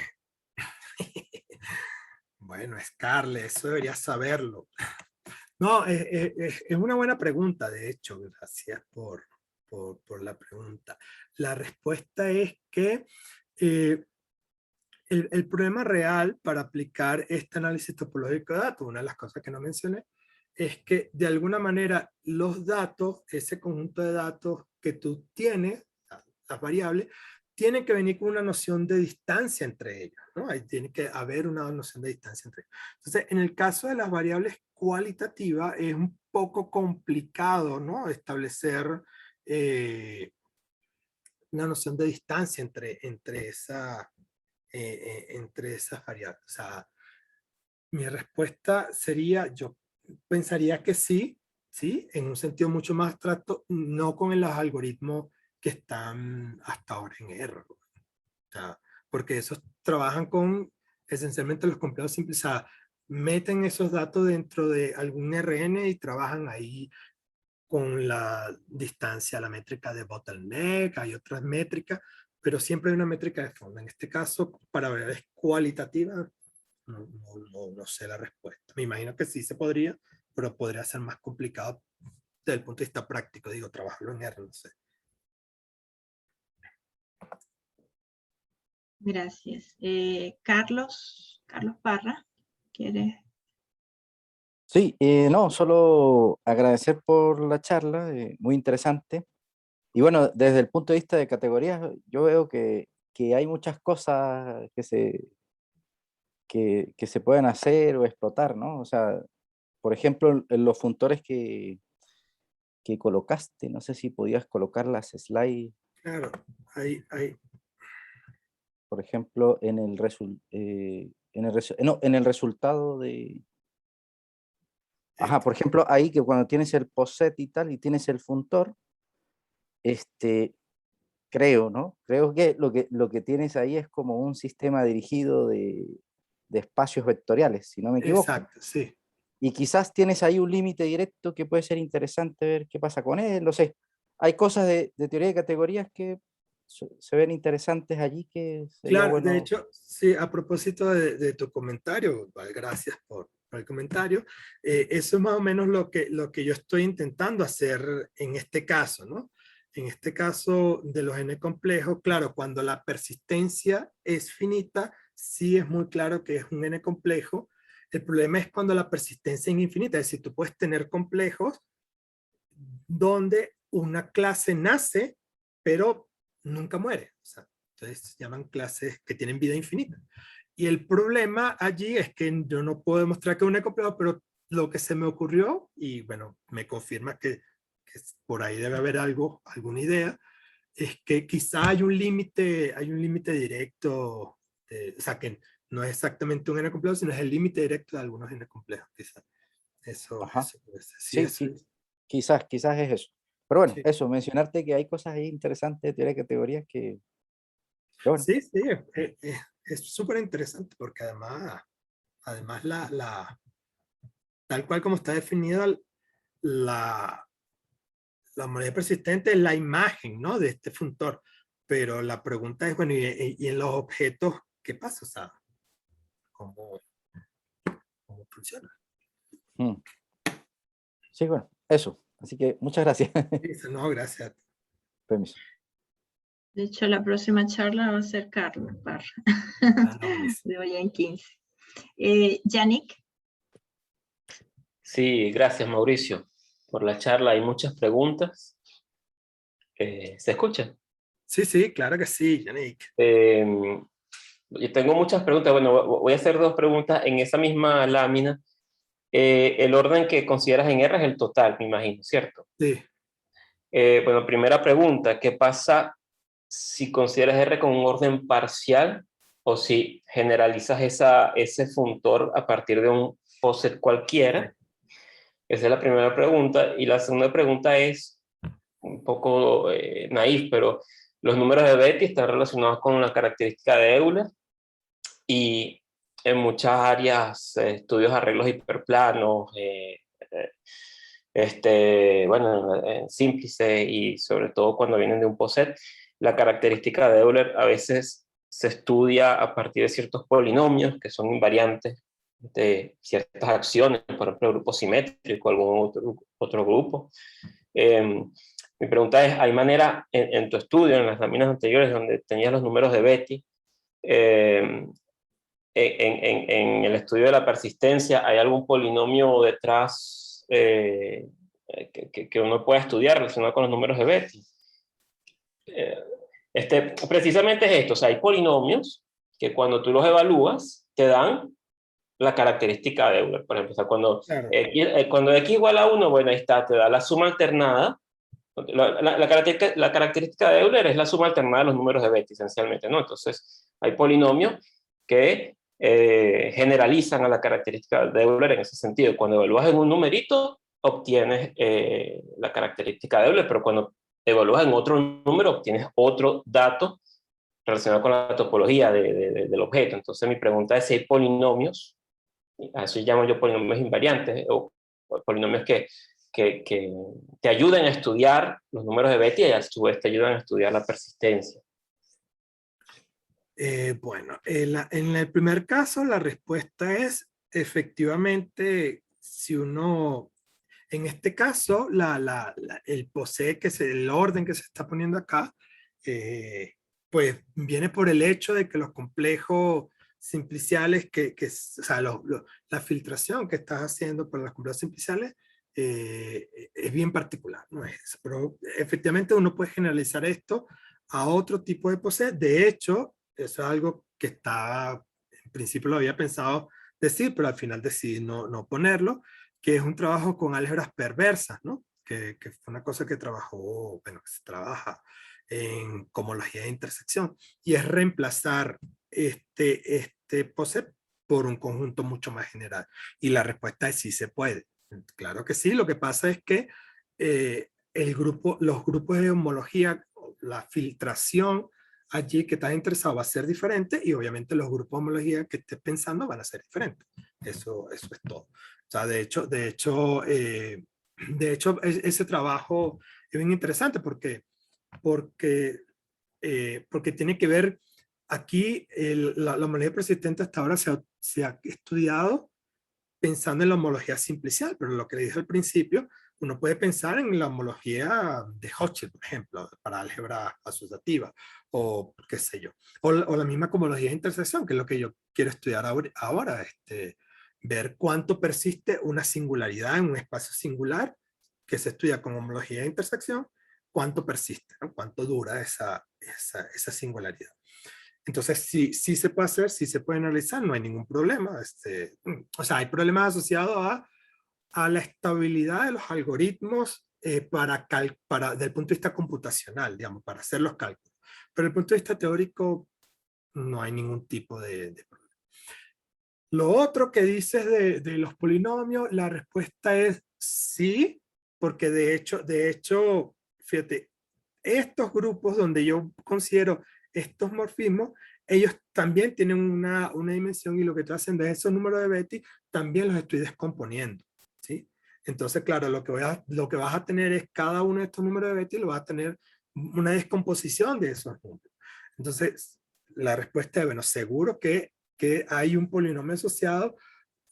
Bueno, Scarlett, eso deberías saberlo. No, es una buena pregunta, de hecho, gracias por la pregunta. La respuesta es que el problema real para aplicar este análisis topológico de datos, una de las cosas que no mencioné, es que de alguna manera los datos, ese conjunto de datos que tú tienes, las variables, tienen que venir con una noción de distancia entre ellos, ¿no? Ahí tiene que haber una noción de distancia entre ellos. Entonces, en el caso de las variables cualitativas, es un poco complicado, ¿no? Establecer una noción de distancia entre esas variables. O sea, mi respuesta sería, yo pensaría que sí, ¿sí? En un sentido mucho más abstracto, no con los algoritmos que están hasta ahora en R. O sea, porque esos trabajan con esencialmente los complejados simples. O sea, meten esos datos dentro de algún RN y trabajan ahí con la distancia, la métrica de bottleneck, hay otras métricas, pero siempre hay una métrica de fondo. En este caso, para variables cualitativas, no sé la respuesta. Me imagino que sí se podría, pero podría ser más complicado desde el punto de vista práctico, digo, trabajarlo en R, no sé. Gracias. Carlos Parra, ¿quieres? Sí, no, solo agradecer por la charla, muy interesante. Y bueno, desde el punto de vista de categorías, yo veo que hay muchas cosas que se pueden hacer o explotar, ¿no? O sea, por ejemplo, en los funtores que colocaste, no sé si podías colocar las slides, Claro, por ejemplo, en el, no, en el resultado de... Ajá, por ejemplo, ahí que cuando tienes el poset y tal, y tienes el funtor, creo, ¿no? Creo que lo que tienes ahí es como un sistema dirigido de espacios vectoriales, si no me equivoco. exacto, sí. Y quizás tienes ahí un límite directo que puede ser interesante ver qué pasa con él, no sé. Hay cosas de teoría de categorías que se ven interesantes allí que sería Claro, de bueno. hecho, sí, a propósito de tu comentario, gracias por el comentario, eso es más o menos lo que yo estoy intentando hacer en este caso, ¿no? En este caso de los n complejos, claro, cuando la persistencia es finita, sí es muy claro que es un n complejo. El problema es cuando la persistencia es infinita, es decir, tú puedes tener complejos donde una clase nace, pero nunca muere. O sea, entonces se llaman clases que tienen vida infinita. Y el problema allí es que yo no puedo demostrar que es un complejo, pero lo que se me ocurrió, y bueno, me confirma que por ahí debe haber algo, alguna idea, es que quizá hay un límite directo, o sea, que no es exactamente un n complejo, sino es el límite directo de algunos n complejos, quizá. Ajá. Eso puede ser. Sí, Sí, eso es. quizás es eso. Pero bueno, Sí. eso, mencionarte que hay cosas ahí interesantes de teoría de categorías que bueno. Sí, sí, es súper interesante porque además tal cual como está definida la, la moneda persistente es la imagen, ¿no? De este funtor. Pero la pregunta es, bueno, ¿y en los objetos qué pasa? O sea, ¿cómo, cómo funciona? Mm. Sí, bueno, eso. Así que muchas gracias. Dice, no, gracias. Permiso. De hecho, la próxima charla va a ser Carlos Parra, No, buenísimo. de hoy en 15. Yannick. Sí, gracias Mauricio por la charla. Hay muchas preguntas. ¿Se escucha? Sí, sí, claro que sí, Yannick. Yo tengo muchas preguntas. Bueno, voy a hacer dos preguntas en esa misma lámina. El orden que consideras en R es el total, me imagino, ¿cierto? Sí. Bueno, primera pregunta, ¿qué pasa si consideras R con un orden parcial o si generalizas ese funtor a partir de un POSET cualquiera. Esa es la primera pregunta. Y la segunda pregunta es un poco naif, pero los números de Betti están relacionados con la característica de Euler, y en muchas áreas, estudios de arreglos hiperplanos, bueno, en Simplice, y sobre todo cuando vienen de un POSET, la característica de Euler a veces se estudia a partir de ciertos polinomios que son invariantes de ciertas acciones, por ejemplo, el grupo simétrico, algún otro grupo. Mi pregunta es, ¿hay manera en tu estudio, en las láminas anteriores donde tenías los números de Betti, en el estudio de la persistencia, hay algún polinomio detrás que uno pueda estudiar relacionado con los números de Betti? Precisamente es esto, o sea, hay polinomios que cuando tú los evalúas te dan la característica de Euler. Por ejemplo, o sea, cuando x igual a 1, bueno, ahí está, te da la suma alternada. La característica de Euler es la suma alternada de los números de Betti, esencialmente, ¿no? Entonces, hay polinomios que generalizan a la característica de Euler en ese sentido. Cuando evalúas en un numerito, obtienes la característica de Euler, pero cuando evalúas en otro número, obtienes otro dato relacionado con la topología del objeto. Entonces, mi pregunta es si hay polinomios, así llamo yo polinomios invariantes, o polinomios que te ayudan a estudiar los números de Betti y a su vez te ayudan a estudiar la persistencia. Bueno, en el primer caso la respuesta es efectivamente, si uno, en este caso, el POSET, que es el orden que se está poniendo acá, pues viene por el hecho de que los complejos simpliciales, o sea, la filtración que estás haciendo para los complejos simpliciales es bien particular, no es eso. Pero efectivamente uno puede generalizar esto a otro tipo de POSET. De hecho, eso es algo que en principio lo había pensado decir, pero al final decidí no ponerlo, que es un trabajo con álgebras perversas, ¿no? Que fue una cosa que trabajó, bueno, que se trabaja en cohomología de intersección, y es reemplazar este POSET por un conjunto mucho más general. Y la respuesta es sí se puede. Claro que sí, lo que pasa es que los grupos de homología, la filtración allí que estás interesado va a ser diferente, y obviamente los grupos de homología que estés pensando van a ser diferentes. Eso es todo. O sea, de hecho, ese trabajo es bien interesante porque tiene que ver, aquí la homología persistente hasta ahora se ha estudiado pensando en la homología simplicial, pero lo que le dije al principio, uno puede pensar en la homología de Hochschild, por ejemplo, para álgebra asociativa, o qué sé yo, o la misma homología de intersección, que es lo que yo quiero estudiar ahora, ver cuánto persiste una singularidad en un espacio singular que se estudia con homología de intersección, cuánto persiste, ¿no? Cuánto dura esa singularidad. Entonces, sí se puede hacer, sí se puede analizar, no hay ningún problema. O sea, hay problemas asociados a la estabilidad de los algoritmos desde el punto de vista computacional, digamos, para hacer los cálculos. Pero desde el punto de vista teórico, no hay ningún tipo de problema. Lo otro que dices de los polinomios, la respuesta es sí, porque de hecho, fíjate, estos grupos donde yo considero estos morfismos, ellos también tienen una dimensión, y lo que te hacen de esos números de Betti también los estoy descomponiendo, ¿sí? Entonces, claro, lo que vas a tener es cada uno de estos números de Betti, lo vas a tener una descomposición de esos números. Entonces, la respuesta es, bueno, seguro que hay un polinomio asociado.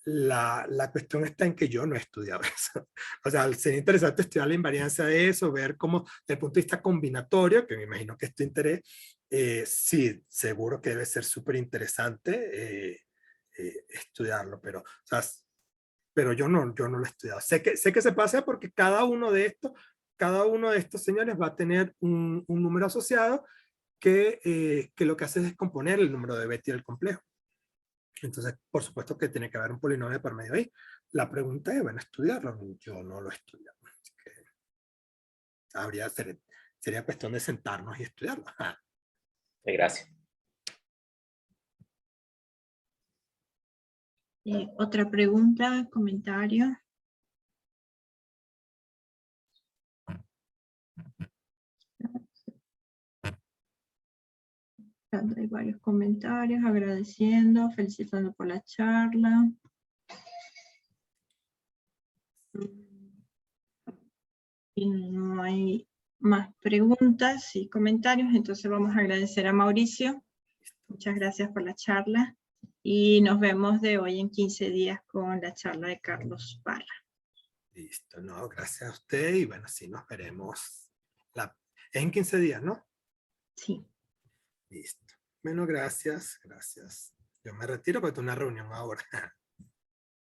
La cuestión está en que yo no he estudiado eso. O sea, sería interesante estudiar la invariancia de eso, ver cómo, desde el punto de vista combinatorio, que me imagino que es tu interés, sí, seguro que debe ser súper interesante estudiarlo, pero yo no lo he estudiado. Sé que se pasa porque cada uno de estos señores va a tener un número asociado que lo que hace es descomponer el número de Betti del complejo. Entonces, por supuesto que tiene que haber un polinomio por medio ahí. La pregunta es, bueno, estudiarlo. Yo no lo he estudiado. Así que sería cuestión de sentarnos y estudiarlo. Gracias. ¿Otra pregunta, comentario? Hay varios comentarios agradeciendo, felicitando por la charla. Y no hay más preguntas y comentarios, entonces vamos a agradecer a Mauricio. Muchas gracias por la charla y nos vemos de hoy en 15 días con la charla de Carlos Parra. Listo, no, gracias a usted y bueno, sí, nos veremos en 15 días, ¿no? Sí. Listo. Bueno, gracias, gracias. Yo me retiro porque tengo una reunión ahora.